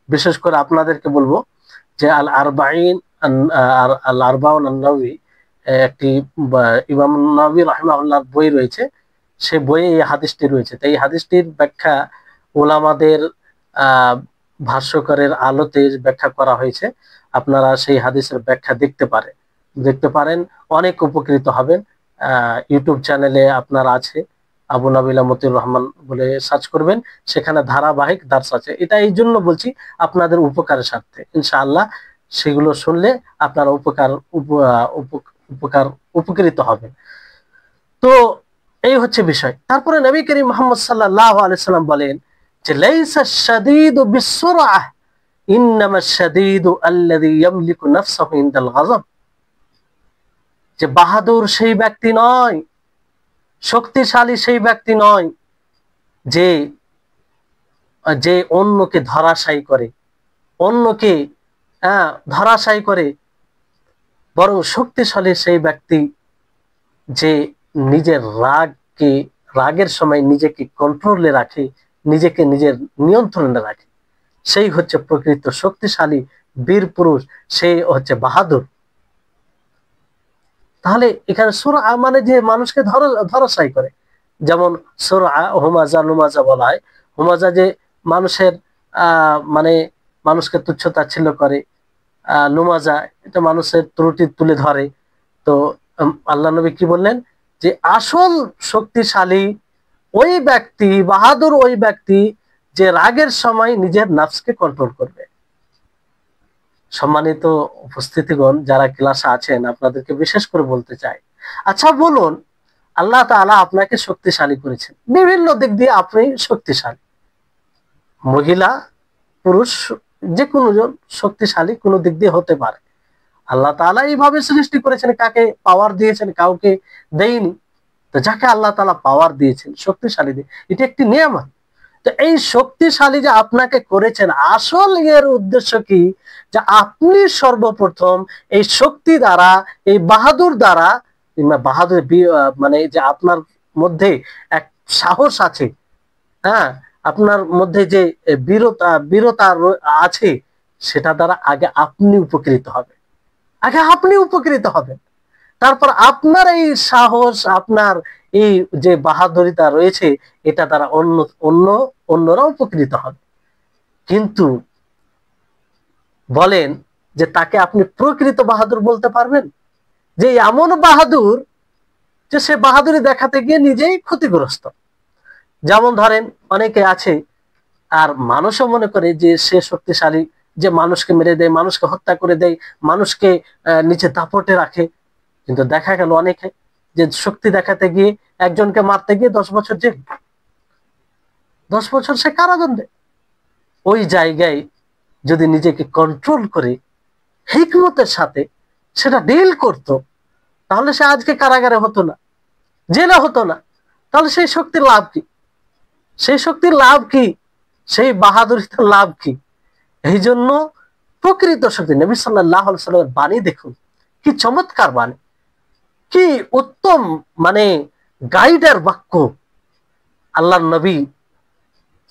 বিশেষ করে আপনাদেরকে বলবো যে আল আরবাইন আল আরবাউন আন-নাওয়ী, একটি ইমাম নাওয়ী রাহিমাহুল্লাহর বই রয়েছে, সেই বইয়ে এই হাদিসটি রয়েছে। তাই এই হাদিসটির ব্যাখ্যা ওলামাদের ভাষ্যকারের আলোতে ব্যাখ্যা করা হয়েছে। আপনারা সেই হাদিসের ব্যাখ্যা দেখতে পারেন, অনেক উপকৃত হবেন। ইউটিউব চ্যানেলে আপনার আছে, আবু নাবিলা মতিউর রহমান বলে সার্চ করবেন, সেখানে ধারাবাহিক দার্স আছে। এটা এই জন্য বলছি, আপনাদের উপকারের স্বার্থে। ইনশাআল্লাহ সেগুলো শুনলে আপনারা উপকৃত হবেন। তো এই হচ্ছে বিষয়। তারপরে নবী করিম মুহাম্মদ সাল্লাল্লাহু আলাইহি সাল্লাম বলেন যে লাইসা শাদীদু বিসসুরআহ, ইন্নামা শাদীদু আল্লাযী ইয়ামলিকু নাফসাহু ইনদাল গাযাব। যে বাহাদুর সেই ব্যক্তি নয়, শক্তিশালী সেই ব্যক্তি নয় যে যে অন্যকে ধরাশায়ী করে, অন্যকে ধরাশায়ী করে, বরং শক্তিশালী সেই ব্যক্তি যে নিজের রাগের সময় নিজেকে কন্ট্রোলে রাখে, নিজেকে নিজের নিয়ন্ত্রণে রাখে। সেই হচ্ছে প্রকৃত শক্তিশালী বীর পুরুষ, সে হচ্ছে বাহাদুর। তাহলে এখানে সুরআ মানে যে মানুষকে ধরাশায়ী করে, যেমন সুরআ হুমাজা লুমাজা বলা হয়। হুমাজা যে মানুষের মানে মানুষকে তুচ্ছ তাচ্ছিল্য করে, লুমাজা এটা মানুষের ত্রুটি তুলে ধরে। তো আল্লাহ নবী কি বললেন? যে আসল শক্তিশালী ওই ব্যক্তি, বাহাদুর ওই ব্যক্তি যে রাগের সময় নিজের নফসকে কন্ট্রোল করবে। সম্মানিত উপস্থিতিগণ, যারা ক্লাসে আছেন, আপনাদেরকে বিশেষ করে বলতে চাই, আচ্ছা বলুন, আল্লাহ তাআলা আপনাকে শক্তিশালী করেছেন, বিভিন্ন দিক দিয়ে আপনি শক্তিশালী, মহিলা পুরুষ যে কোনো জন শক্তিশালী কোনো দিক দিয়ে হতে পারে। আল্লাহ তাআলা এইভাবে সৃষ্টি করেছেন, কাকে পাওয়ার দিয়েছেন, কাউকে দেয়নি। তো যাকে আল্লাহ তাআলা পাওয়ার দিয়েছেন, শক্তিশালী দিয়ে, এটা একটি নিয়ামত। তো এই শক্তিশালী যে আপনাকে করেছেন, আসল এর উদ্দেশ্য কি? যে আপনি সর্বপ্রথম এই শক্তি দ্বারা, এই বাহাদুর দ্বারা, বাহাদুর মানে যে আপনার মধ্যে এক সাহস আছে, হ্যাঁ, আপনার মধ্যে যে বীরতা আছে, সেটা দ্বারা আগে আপনি উপকৃত হবেন, আগে আপনি উপকৃত হবেন। তারপর আপনার এই সাহস, আপনার এই যে বাহাদুরিতা রয়েছে, এটা দ্বারা অন্যরা উপকৃত হবে। কিন্তু বলেন যে তাকে আপনি প্রকৃত বাহাদুর বলতে পারবেন? যে এমন বাহাদুর যে সে বাহাদুরি দেখাতে গিয়ে নিজেই ক্ষতিগ্রস্ত। যেমন ধরেন অনেকে আছে আর মানুষও মনে করে যে সে শক্তিশালী, যে মানুষকে মেরে দেয়, মানুষকে হত্যা করে দেয়, মানুষকে নিচে দাপটে রাখে। কিন্তু দেখা গেল অনেকে যে শক্তি দেখাতে গিয়ে একজনকে মারতে গিয়ে 10 বছর জেল, 10 বছর সে কারাদণ্ডে। ওই জায়গায় যদি নিজেকে কন্ট্রোল করে হিকমতের সাথে সেটা ডিল করত, তাহলে সে আজকে কারাগারে হতো না, জেলে হতো না। তাহলে সেই শক্তির লাভ কি? সেই শক্তির লাভ কি? সেই বাহাদুরিতার লাভ কি? এই জন্য প্রকৃত শক্তি, নবী সাল্লাল্লাহু আলাইহি ওয়াসাল্লামের বাণী দেখুন, কি চমৎকার বাণী, কি উত্তম মানে গাইডার বাক্য। আল্লাহর নবী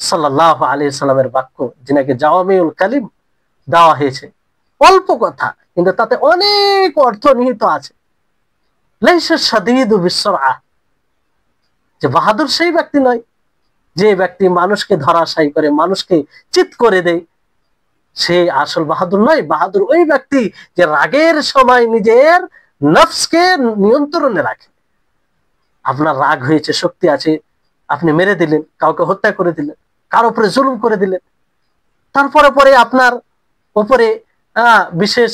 সাল্লাল্লাহু আলাইহি সাল্লামের বাক্য, যিনাকে জাওয়ামিউল কালিম দেওয়া হয়েছে। অল্প কথা কিন্তু তাতে অনেক অর্থ নিহিত আছে। লাইসা শাদীদু বিসসরআ, যে বাহাদুর সেই ব্যক্তি নয় যে ব্যক্তি মানুষকে ধরাশায়ী করে, মানুষকে চিৎ করে দেয়, সে আসল বাহাদুর নয়। বাহাদুর ওই ব্যক্তি যে রাগের সময় নিজের নফসকে নিয়ন্ত্রণে রাখে। আপনার রাগ হয়েছে, শক্তি আছে, আপনি মেরে দিলেন, কাউকে হত্যা করে দিলেন, কার উপরে জুলুম করে দিলেন, তারপরে পরে আপনার উপরে বিশেষ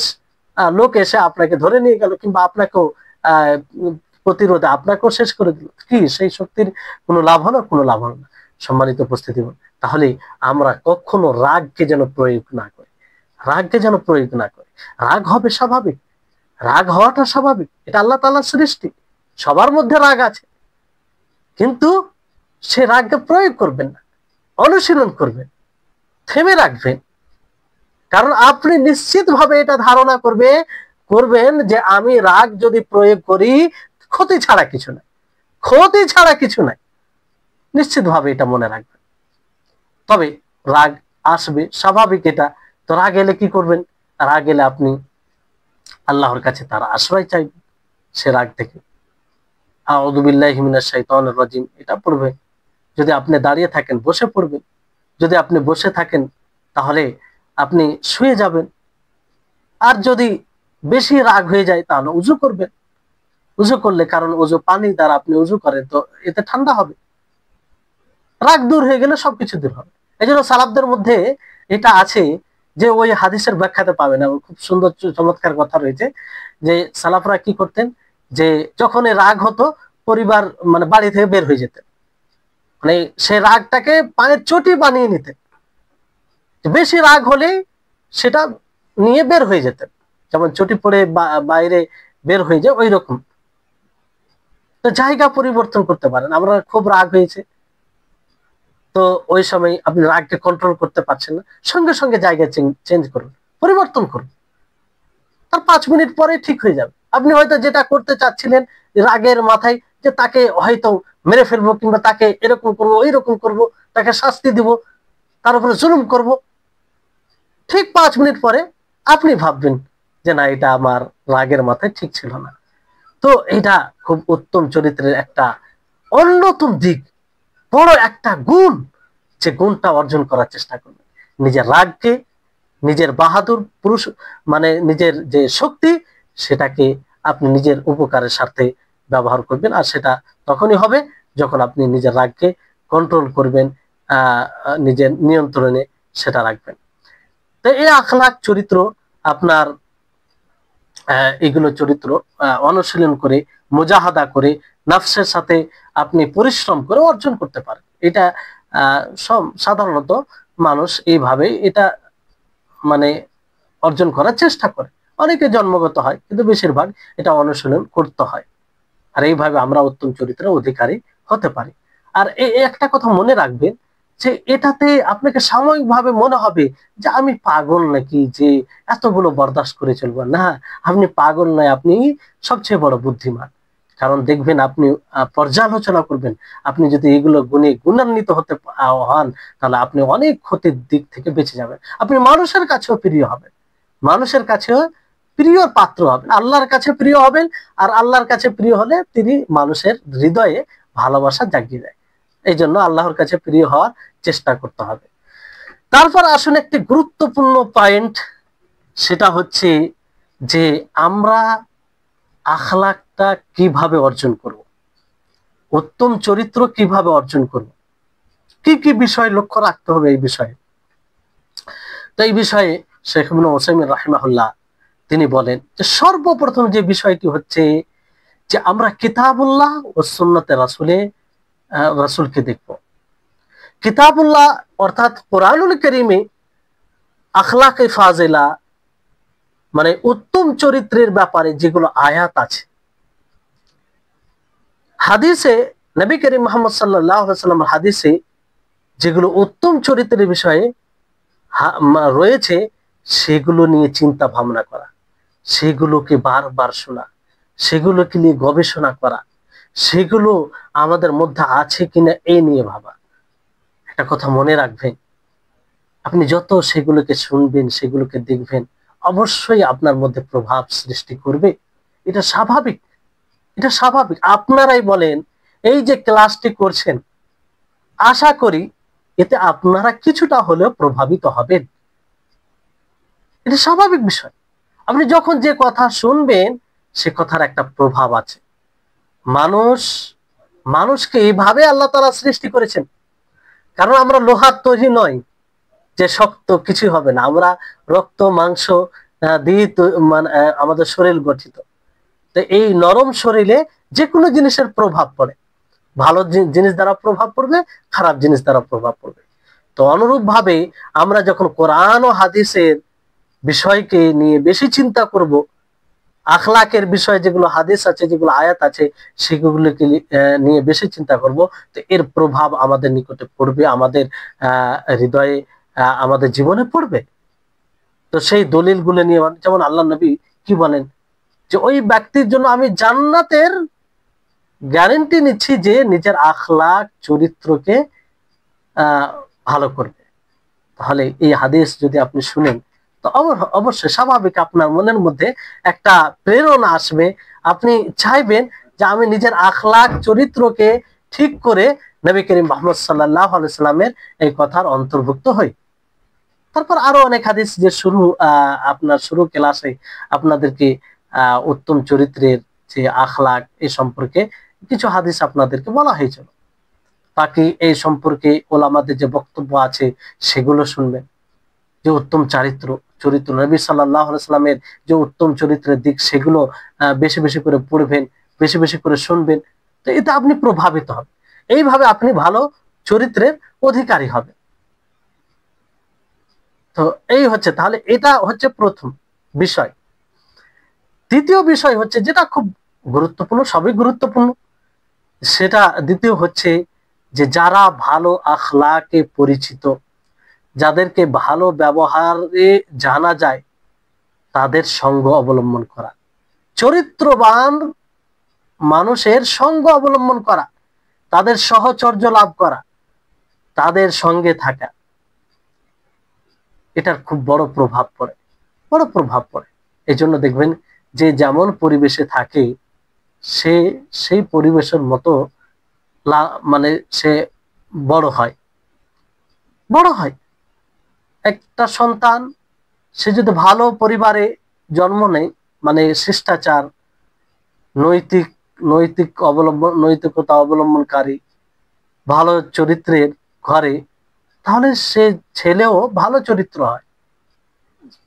লোক এসে আপনাকে ধরে নিয়ে গেল, কিংবা আপনাকেও প্রতিরোধে আপনাকেও শেষ করে দিল, কি সেই শক্তির কোনো লাভ হলো? কোনো লাভ হলো না। সম্মানিত উপস্থিতি, তাহলে আমরা কখনো রাগকে যেন প্রয়োগ না করি, রাগকে যেন প্রয়োগ না করি। রাগ হবে স্বাভাবিক, রাগ হওয়াটা স্বাভাবিক, এটা আল্লাহ তাআলার সৃষ্টি। সবার মধ্যে রাগ আছে, কিন্তু সে রাগকে প্রয়োগ করবেন না, অনুশীলন করবেন, থেমে রাখবেন। কারণ আপনি নিশ্চিতভাবে এটা ধারণা করবেন যে আমি রাগ যদি প্রয়োগ করি ক্ষতি ছাড়া কিছু নাই, ক্ষতি ছাড়া কিছু নাই, নিশ্চিতভাবে এটা মনে রাখবেন। তবে রাগ আসবে, স্বাভাবিক এটা। তো রাগ এলে কি করবেন? রাগ এলে আপনি আল্লাহর কাছে তার আশ্রয় চাইবেন সে রাগ থেকে। আউযু বিল্লাহি মিনাশ শাইতানির রাজিম এটা পড়বেন। যদি আপনি দাঁড়িয়ে থাকেন বসে পড়বেন, যদি আপনি বসে থাকেন তাহলে আপনি শুয়ে যাবেন। আর যদি বেশি রাগ হয়ে যায় তাহলে উযু করবেন। উযু করলে, কারণ উযু পানি দ্বারা আপনি উযু করেন, তো এতে ঠান্ডা হবে, রাগ দূর হয়ে গেলে সবকিছু দূর হবে। এই জন্য সালাফদের মধ্যে এটা আছে যে ওই হাদিসের ব্যাখ্যাতে পাবে না, খুব সুন্দর চমৎকার কথা রয়েছে যে সালাফরা কি করতেন, যে যখন রাগ হতো পরিবার মানে বাড়ি থেকে বের হয়ে যেতেন, মানে সে রাগটাকে পায়ের চটি বানিয়ে নিতেন। বেশি রাগ হলে সেটা নিয়ে বের হয়ে যেতেন, যেমন চটি পরে বাইরে বের হয়ে যায় ওই রকম। তো জায়গা পরিবর্তন করতে পারেন। আমরা খুব রাগ হয়েছে, তো ওই সময় আপনি রাগকে কন্ট্রোল করতে পারছেন না, সঙ্গে সঙ্গে জায়গা চেঞ্জ করুন, পরিবর্তন করুন, তার 5 মিনিট পরে ঠিক হয়ে যাবে। আপনি হয়তো যেটা করতে চাচ্ছিলেন রাগের মাথায়, যে তাকে হয়তো মেরে ফেলবো, কিংবা তাকে এরকম করবো, ওই রকম করবো, তাকে শাস্তি দিব, তার উপরে জুলুম করব, ঠিক 5 মিনিট পরে আপনি ভাববেন যে না, এটা আমার রাগের মাথায় ঠিক ছিল না। তো এটা খুব উত্তম চরিত্রের একটা অন্যতম দিক, বড় একটা গুণ, যে গুণটা অর্জন করার চেষ্টা করবেন। নিজের রাগকে, নিজের বাহাদুর পুরুষ মানে নিজের যে শক্তি, সেটাকে আপনি নিজের উপকারের স্বার্থে ব্যবহার করবেন। আর সেটা তখনই হবে যখন আপনি নিজের রাগকে কন্ট্রোল করবেন, নিজের নিয়ন্ত্রণে সেটা রাখবেন। তো এই আখলাক চরিত্র আপনার এগুলো চরিত্র অনুশীলন করে, মুজাহাদা করে, নফসের সাথে আপনি পরিশ্রম করে অর্জন করতে পারেন। এটা সাধারণত মানুষ এইভাবে এটা মানে অর্জন করার চেষ্টা করে। অনেকে জন্মগত হয়, কিন্তু বেশিরভাগ এটা অনুশীলন করতে হয়। আর এইভাবে আমরা উত্তম চরিত্রের অধিকারী হতে পারি। আর এই একটা কথা মনে রাখবেন, যে এটাতে আপনাকে সাময়িকভাবে মনে হবে যে আমি পাগল নাকি, যে এতগুলো বরদাস্ত করে চলবো না। আপনি পাগল নয়, আপনি সবচেয়ে বড় বুদ্ধিমান। কারণ দেখবেন, আপনি পর্যালোচনা করবেন, আপনি যদি এগুলো গুণে গুণান্বিত হতে হন, তাহলে আপনি অনেক ক্ষতির দিক থেকে বেঁচে যাবেন। আপনি মানুষের কাছেও প্রিয় হবেন, মানুষের কাছেও প্রিয় পাত্র হবেন, আল্লাহর কাছে প্রিয় হবেন। আর আল্লাহর কাছে প্রিয় হলে তিনি মানুষের হৃদয়ে ভালোবাসা জাগিয়ে দেয়। এই জন্য আল্লাহর কাছে প্রিয় হওয়ার চেষ্টা করতে হবে। তারপর আসুন একটি গুরুত্বপূর্ণ পয়েন্ট, সেটা হচ্ছে যে আমরা আখলাকটা কিভাবে অর্জন করব, উত্তম চরিত্র কিভাবে অর্জন করব, কি কি বিষয় লক্ষ্য রাখতে হবে এই বিষয়ে। তো এই বিষয়ে শেখ ইবনে উসাইমিন রাহিমাহুল্লাহ তিনি বলেন যে সর্বপ্রথম যে বিষয়টি হচ্ছে যে আমরা কিতাবুল্লাহ ও সুন্নতে রাসূলকে দেখব। কিতাবুল্লাহ অর্থাৎ কোরআনুল কারীমে আখলাকে ফাজিলা মানে উত্তম চরিত্রের ব্যাপারে যেগুলো আয়াত আছে, হাদিসে নবী করিম মুহাম্মদ সাল্লাল্লাহু আলাইহি ওয়াসাল্লাম হাদিসে যেগুলো উত্তম চরিত্রের বিষয়ে রয়েছে, সেগুলো নিয়ে চিন্তা ভাবনা করা, সেগুলোকে বারবার শোনা, সেগুলোকে নিয়ে গবেষণা করা, সেগুলো আমাদের মধ্যে আছে কিনা এই নিয়ে ভাবা। একটা কথা মনে রাখবেন, আপনি যত সেগুলোকে শুনবেন, সেগুলোকে দেখবেন, অবশ্যই আপনার মধ্যে প্রভাব সৃষ্টি করবে। এটা স্বাভাবিক, এটা স্বাভাবিক। আপনারাই বলেন, এই যে ক্লাসটি করছেন, আশা করি এতে আপনারা কিছুটা হলেও প্রভাবিত হবেন। এটা স্বাভাবিক বিষয়। আপনি যখন যে কথা শুনবেন, সে কথার একটা প্রভাব আছে। মানুষকে এইভাবে আল্লাহ তাআলা সৃষ্টি করেছেন, কারণ আমরা লোহার তৈরি নয় যে শক্ত কিছু হবে না। আমরা রক্ত মাংস দিয়ে মানে আমাদের শরীর গঠিত। তো এই নরম শরীরে যে কোনো জিনিসের প্রভাব পড়ে, ভালো জিনিস দ্বারা প্রভাব পড়বে, খারাপ জিনিস দ্বারা প্রভাব পড়বে। তো অনুরূপ ভাবে আমরা যখন কোরআন ও হাদিসের বিষয়কে নিয়ে বেশি চিন্তা করব, আখলাকের বিষয়ে যেগুলো হাদিস আছে, যেগুলো আয়াত আছে, সেগুলোকে নিয়ে বেশি চিন্তা করব, তো এর প্রভাব আমাদের নিকটে পড়বে, আমাদের হৃদয়ে, আমাদের জীবনে পড়বে। তো সেই দলিলগুলো নিয়ে, যেমন আল্লাহ নবী কি বলেন যে ওই ব্যক্তির জন্য আমি জান্নাতের গ্যারান্টি নিচ্ছি যে নিজের আখলাক চরিত্রকে ভালো করবে। তাহলে এই হাদিস যদি আপনি শুনেন, তো অবশ্যই স্বাভাবিক আপনার মনের মধ্যে একটা প্রেরণা আসবে, আপনি চাইবেন যে আমি নিজের আখলাক চরিত্রকে ঠিক করে নবী করিম মুহাম্মদ সাল্লাল্লাহু আলাইহি সাল্লামের এই কথার অন্তর্ভুক্ত হই। তারপর আরো অনেক হাদিস, যে আপনার শুরু ক্লাসে আপনাদেরকে উত্তম চরিত্রের যে আখলাক এই সম্পর্কে কিছু হাদিস আপনাদেরকে বলা হয়েছিল। বাকি এই সম্পর্কে ওলামাদের যে বক্তব্য আছে সেগুলো শুনবেন, যে উত্তম চরিত্র নবী সাল্লাল্লাহু আলাইহি সাল্লামের যে উত্তম চরিত্রের দিক, সেগুলো বেশি বেশি করে পড়বেন, বেশি বেশি করে শুনবেন। তো এতে আপনি প্রভাবিত হবেন, এইভাবে আপনি ভালো চরিত্রের অধিকারী হবেন। তো এই হচ্ছে, তাহলে এটা হচ্ছে প্রথম বিষয়। দ্বিতীয় বিষয় হচ্ছে, যেটা খুব গুরুত্বপূর্ণ, সবই গুরুত্বপূর্ণ, সেটা দ্বিতীয় হচ্ছে যে যারা ভালো আখলাকে পরিচিত, যাদেরকে ভালো ব্যবহারে জানা যায়, তাদের সঙ্গ অবলম্বন করা, চরিত্রবান মানুষের সঙ্গ অবলম্বন করা, তাদের সহচর্য লাভ করা, তাদের সঙ্গে থাকা, এটার খুব বড় প্রভাব পড়ে, বড় প্রভাব পড়ে। এই জন্য দেখবেন যে যেমন পরিবেশে থাকে, সে সেই পরিবেশের মতো মানে সে বড় হয়। একটা সন্তান, সে যদি ভালো পরিবারে জন্ম নেয়, মানে শিষ্টাচার, নৈতিকতা অবলম্বনকারী, ভালো চরিত্রের ঘরে, তাহলে সে ছেলেও ভালো চরিত্র হয়।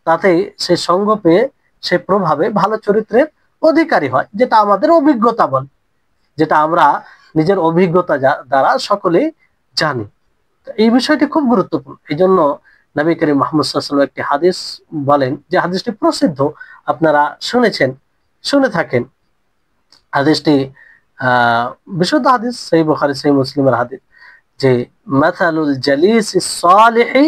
তাতে সে সঙ্গ পেয়ে, সে প্রভাবে ভালো চরিত্রের অধিকারী হয়, যেটা আমাদের অভিজ্ঞতা বলে, যেটা আমরা নিজের অভিজ্ঞতা দ্বারা সকলেই জানি। এই বিষয়টি খুব গুরুত্বপূর্ণ। এই জন্য নবী করিম মুহাম্মদ সাল্লাল্লাহু আলাইহি ওয়াসাল্লাম একটি হাদিস বলেন, যে হাদিসটি প্রসিদ্ধ, আপনারা শুনে থাকেন। হাদিসটি বিশুদ্ধ হাদিস, সহিহ বুখারী সহিহ মুসলিমের হাদিস, যে মাসালুল জালিসিস সালিহি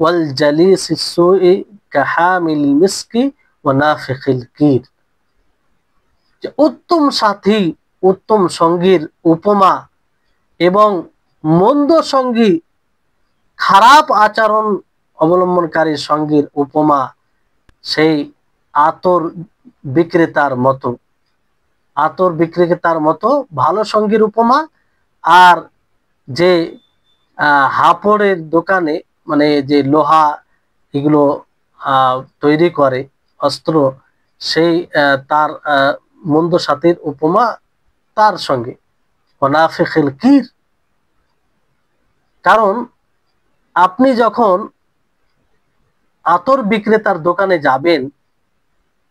ওয়াল জালিসিস সুই কাহামিল মিসকি ওয়া নাফিখিল কির। যে উত্তম সাথী, উত্তম সঙ্গীর উপমা এবং মন্দ সঙ্গী, খারাপ আচরণ অবলম্বনকারী সঙ্গীর উপমা সেই আতর বিক্রেতার মতো, আতর বিক্রেতার মতো ভালো সঙ্গীর উপমা। আর যে হাপড়ের দোকানে, মানে যে লোহা এগুলো তৈরি করে অস্ত্র, সেই তার মন্দ সাথীর উপমা তার সঙ্গে ওয়ানাফিখিল কির। কারণ আপনি যখন আতর বিক্রেতার দোকানে যাবেন,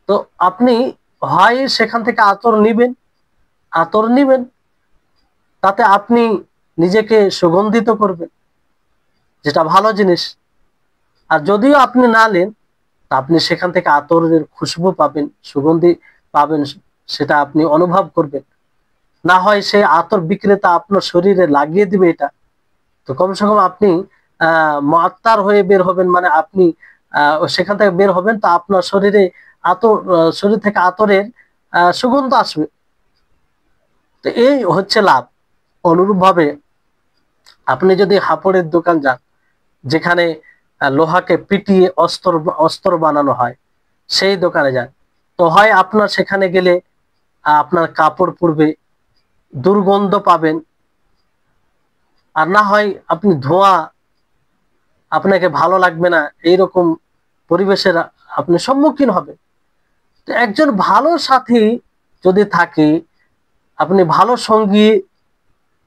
তো আপনি হয় সেখান থেকে আতর নিবেন, তাতে আপনি নিজেকে সুগন্ধিত করবেন, যেটা ভালো জিনিস। আর যদিও আপনি না নেন, তা আপনি সেখান থেকে আতরের খুশবু পাবেন, সুগন্ধি পাবেন, সেটা আপনি অনুভব করবেন। না হয় সে আতর বিক্রেতা আপনার শরীরে লাগিয়ে দিবে এটা, তো কমসে কম আপনি মুআত্তার হয়ে বের হবেন, মানে আপনি সেখান থেকে বের হবেন, তো আপনার শরীরে শরীর থেকে আতরের সুগন্ধ আসবে। তো এই হচ্ছে লাভ। অনুরূপভাবে আপনি যদি হাপড়ের দোকান যান, যেখানে লোহাকে পিটিয়ে অস্ত্র বানানো হয়, সেই দোকানে যান, তো হয় আপনার সেখানে গেলে আপনার কাপড় পুড়বে, দুর্গন্ধ পাবেন, আর না হয় আপনি ধোঁয়া, আপনাকে ভালো লাগবে না, এইরকম পরিবেশের আপনি সম্মুখীন হবেন। তো একজন ভালো সাথী যদি থাকে, আপনি ভালো সঙ্গী,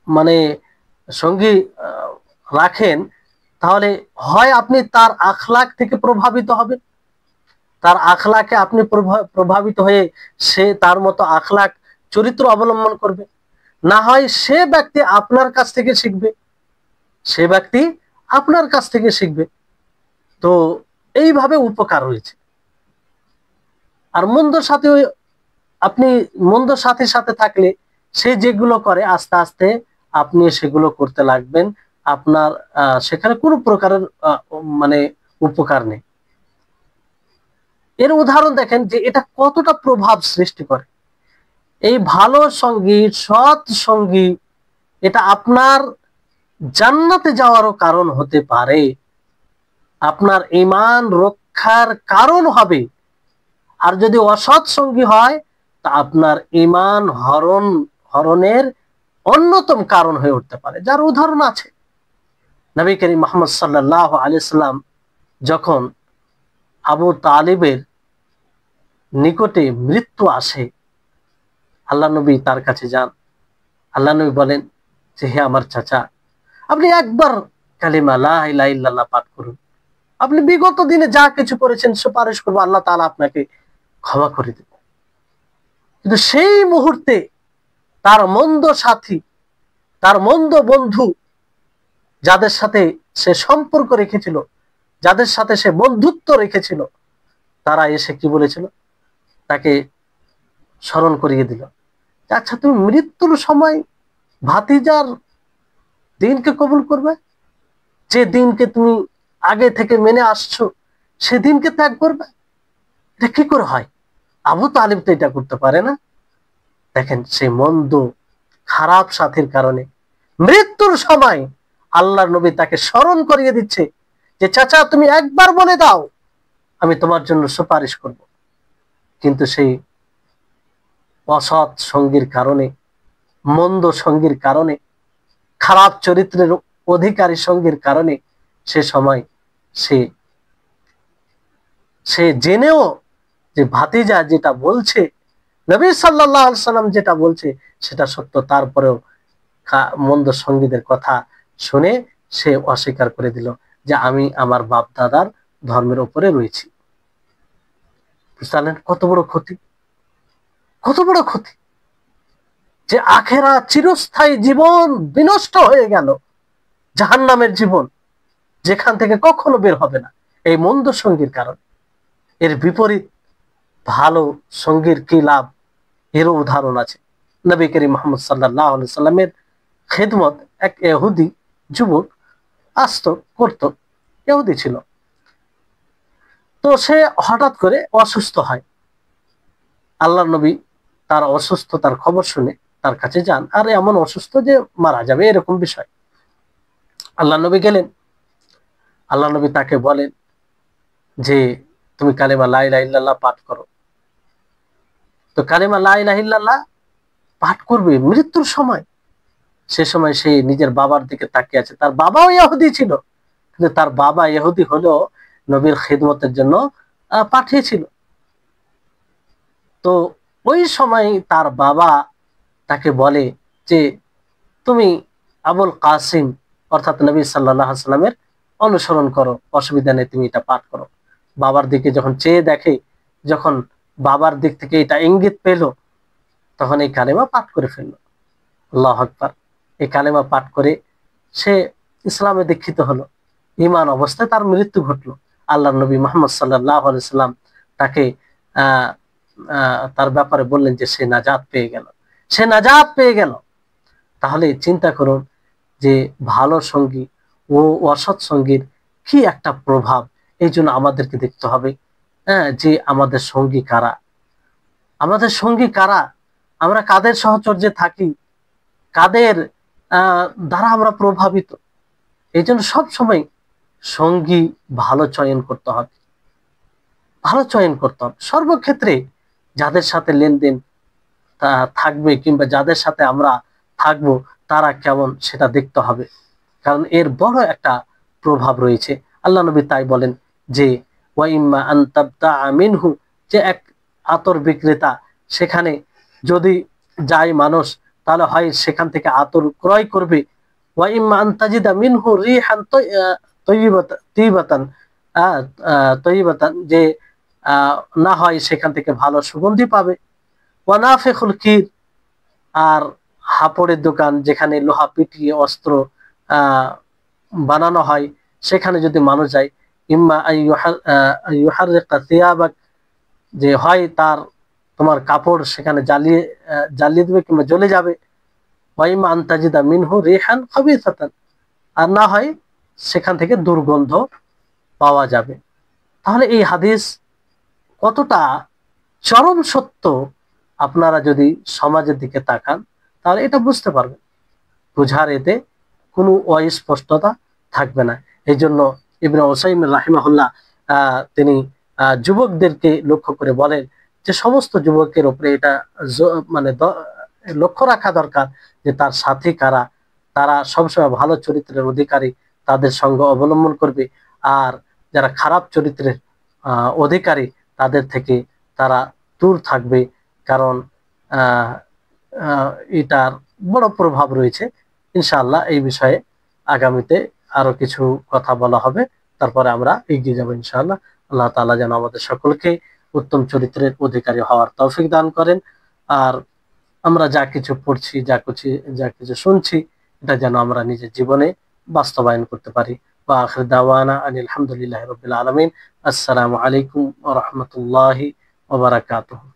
মানে সঙ্গী রাখেন, তাহলে হয় আপনি তার আখলাক থেকে প্রভাবিত হবেন, তার আখলাকে আপনি প্রভাবিত হয়ে সে তার মতো আখলাক চরিত্র অবলম্বন করবে, না হয় সে ব্যক্তি আপনার কাছ থেকে শিখবে, সে ব্যক্তি আপনার কাছ থেকে শিখবে। তো এইভাবে উপকার রয়েছে। আর আপনি মন্দ সাথীর সাথে থাকলে সে যেগুলো করে আস্তে আস্তে আপনি সেগুলো করতে লাগবেন, আপনার সেখানে কোনো প্রকারের মানে উপকার নেই। এর উদাহরণ দেখেন যে এটা কতটা প্রভাব সৃষ্টি করে। এই ভালো সঙ্গী, সৎ সঙ্গী, এটা আপনার জান্নাতে যাওয়ারও কারণ হতে পারে, আপনার ঈমান রক্ষার কারণ হবে। আর যদি অসৎ সঙ্গী হয়, তা আপনার ঈমান হরণের অন্যতম কারণ হয়ে উঠতে পারে, যার উদাহরণ আছে। নবী করিম মুহাম্মদ সাল্লাল্লাহু আলাইহি সাল্লাম যখন আবু তালিবের নিকটে মৃত্যু আসে, আল্লাহ নবী তার কাছে যান। আল্লাহ নবী বলেন যে, হে আমার চাচা, আপনি একবার কালিমা লা ইলাহা ইল্লাল্লাহ পাঠ করুন, আপনি বিগত দিনে যা কিছু করেছেন সুপারিশ করবো, আল্লাহ তাআলা আপনাকে ক্ষমা করে দেবেন। কিন্তু সেই মুহূর্তে তার মন্দ সাথী, তার মন্দ বন্ধু, যাদের সাথে সে সম্পর্ক রেখেছিল, যাদের সাথে সে বন্ধুত্ব রেখেছিল, তারা এসে কি বলেছিল, তাকে স্মরণ করিয়ে দিল, আচ্ছা তুমি মৃত্যুর সময় ভাতিজার দিনকে কবুল করবে, যে দিনকে তুমি আগে থেকে মেনে আসছো সেদিনকে ত্যাগ করবে? এটা কি করে হয়? আবু তালিব তো এটা করতে পারে না। দেখেন, সেই মন্দ খারাপ সাথীর কারণে মৃত্যুর সময় আল্লাহর নবী তাকে স্মরণ করিয়ে দিচ্ছে যে, চাচা তুমি একবার বলে দাও, আমি তোমার জন্য সুপারিশ করব। কিন্তু সেই অসৎ সঙ্গীর কারণে, মন্দ সঙ্গীর কারণে, খারাপ চরিত্রের অধিকারী সঙ্গীর কারণে সে সময় সে সে জেনেও যে ভাতিজা যেটা বলছে, নবী সাল্লাল্লাহু আলাইহি সাল্লাম যেটা বলছে সেটা সত্য, তারপরেও মন্দ সঙ্গীদের কথা শুনে সে অস্বীকার করে দিল যে আমি আমার বাপ দাদার ধর্মের উপরে রয়েছি। বুঝলেন কত বড় ক্ষতি, কত বড় ক্ষতি, যে আখেরা চিরস্থায়ী জীবন বিনষ্ট হয়ে গেল, জাহান্নামের জীবন, যেখান থেকে কখনো বের হবে না এই মন্দ সঙ্গীর কারণে। এর বিপরীত ভালো সঙ্গীর কি লাভ, এরও উদাহরণ আছে। নবী করিম মুহাম্মদ সাল্লাল্লাহু আলাইহি সাল্লামের খেদমত এক ইহুদি যুবক আসতো, করতো, ইহুদি ছিল। তো সে হঠাৎ করে অসুস্থ হয়। আল্লাহর নবী তার অসুস্থতার খবর শুনে তার কাছে যান, আর এমন অসুস্থ যে মারা যাবে এরকম বিষয়। আল্লাহ নবী গেলেন, আল্লাহ নবী তাকে বলেন যে তুমি কালেমা লা ইলাহা ইল্লাল্লাহ পাঠ করো। তো কালেমা লা ইলাহা ইল্লাল্লাহ পাঠ করবে মৃত্যুর সময়। সে সময় সে নিজের বাবার দিকে তাকিয়ে আছে, তার বাবাও ইহুদি ছিল, কিন্তু তার বাবা ইহুদি হলেও নবীর খিদমতের জন্য পাঠিয়েছিল। তো ওই সময় তার বাবা তাকে বলে যে তুমি আবুল কাসিম অর্থাৎ নবী সাল্লাল্লাহু আলাইহি সাল্লামের অনুসরণ করো, অসুবিধা নেই, তুমি এটা পাঠ করো। বাবার দিকে যখন চেয়ে দেখে, যখন বাবার দিক থেকে এটা ইঙ্গিত পেল, তখন এই কালেমা পাঠ করে ফেললো। আল্লাহু আকবার। এই কালেমা পাঠ করে সে ইসলামে দীক্ষিত হলো। ঈমান অবস্থায় তার মৃত্যু ঘটলো। আল্লাহর নবী মুহাম্মদ সাল্লাল্লাহু আলাইহি সাল্লাম তাকে তার ব্যাপারে বললেন যে সে নাজাত পেয়ে গেল, সে নাজাত পেয়ে গেল। তাহলে চিন্তা করুন যে ভালো সঙ্গী ও অসৎ সঙ্গীর কি একটা প্রভাব। এই জন্য আমাদেরকে দেখতে হবে যে আমাদের সঙ্গী কারা, আমাদের সঙ্গী কারা, আমরা কাদের সহচর্যে থাকি, কাদের দ্বারা আমরা প্রভাবিত। এই জন্য সবসময় সঙ্গী ভালো চয়ন করতে হবে, ভালো চয়ন করতে হবে সর্বক্ষেত্রে। যাদের সাথে লেনদেন থাকবে কিংবা যাদের সাথে আমরা থাকবো তারা কেমন সেটা দেখতে হবে, কারণ এর বড় একটা প্রভাব রয়েছে। আল্লাহ নবী তাই বলেন যে ওয়াইম্মা আন তাবতাআ মিনহু, যে এক আতর বিক্রেতা সেখানে যদি যায় মানুষ, তাহলে হয় সেখান থেকে আতর ক্রয় করবে, ওয়াইম্মা আন তাজিদা মিনহু রিহান তয়্যিবাতান তয়্যিবাতান, যে না হয় সেখান থেকে ভালো সুগন্ধি পাবে। ওয়ানাফিখুল কির, আর হাপড়ের দোকান যেখানে লোহা পিটিয়ে অস্ত্র বানানো হয় সেখানে যদি মানুষ যায়, ইম্মা আইয়ুহাররিকা সিয়াবাক, যে হয় তার তোমার কাপড় সেখানে জ্বালিয়ে দেবে কিংবা জ্বলে যাবে, ওয়াইম্মা আন তাজিদা মিনহু রিহান খাবিসাতান, আর না হয় সেখান থেকে দুর্গন্ধ পাওয়া যাবে। তাহলে এই হাদিস কতটা চরম সত্য, আপনারা যদি সমাজের দিকে তাকান তাহলে এটা বুঝতে পারবেন, বুঝার এতে কোনো অস্পষ্টতা থাকবে না। এই জন্য ইবনে উসাইমিন রাহিমাহুল্লাহ তিনি যুবকদেরকে লক্ষ্য করে বলেন যে সমস্ত যুবকের উপরে এটা মানে লক্ষ্য রাখা দরকার যে তার সাথী কারা, তারা সবসময় ভালো চরিত্রের অধিকারী, তাদের সঙ্গ অবলম্বন করবে, আর যারা খারাপ চরিত্রের অধিকারী তাদের থেকে তারা দূর থাকবে, কারণ এটার বড় প্রভাব রয়েছে। ইনশাআল্লাহ এই বিষয়ে আগামীতে আরো কিছু কথা বলা হবে, তারপরে আমরা এগিয়ে যাবো ইনশাআল্লাহ। আল্লাহ তাআলা যেন আমাদের সকলকে উত্তম চরিত্রের অধিকারী হওয়ার তৌফিক দান করেন। আর আমরা যা কিছু পড়ছি, যা কিছু শুনছি, এটা যেন আমরা নিজের জীবনে বাস্তবায়ন করতে পারি। ওয়া আখির দাওয়ানা আনিল হামদুলিল্লাহি রাব্বিল আলামিন। আসসালামু আলাইকুম ওয়া রাহমাতুল্লাহি ওয়া বারাকাতুহু।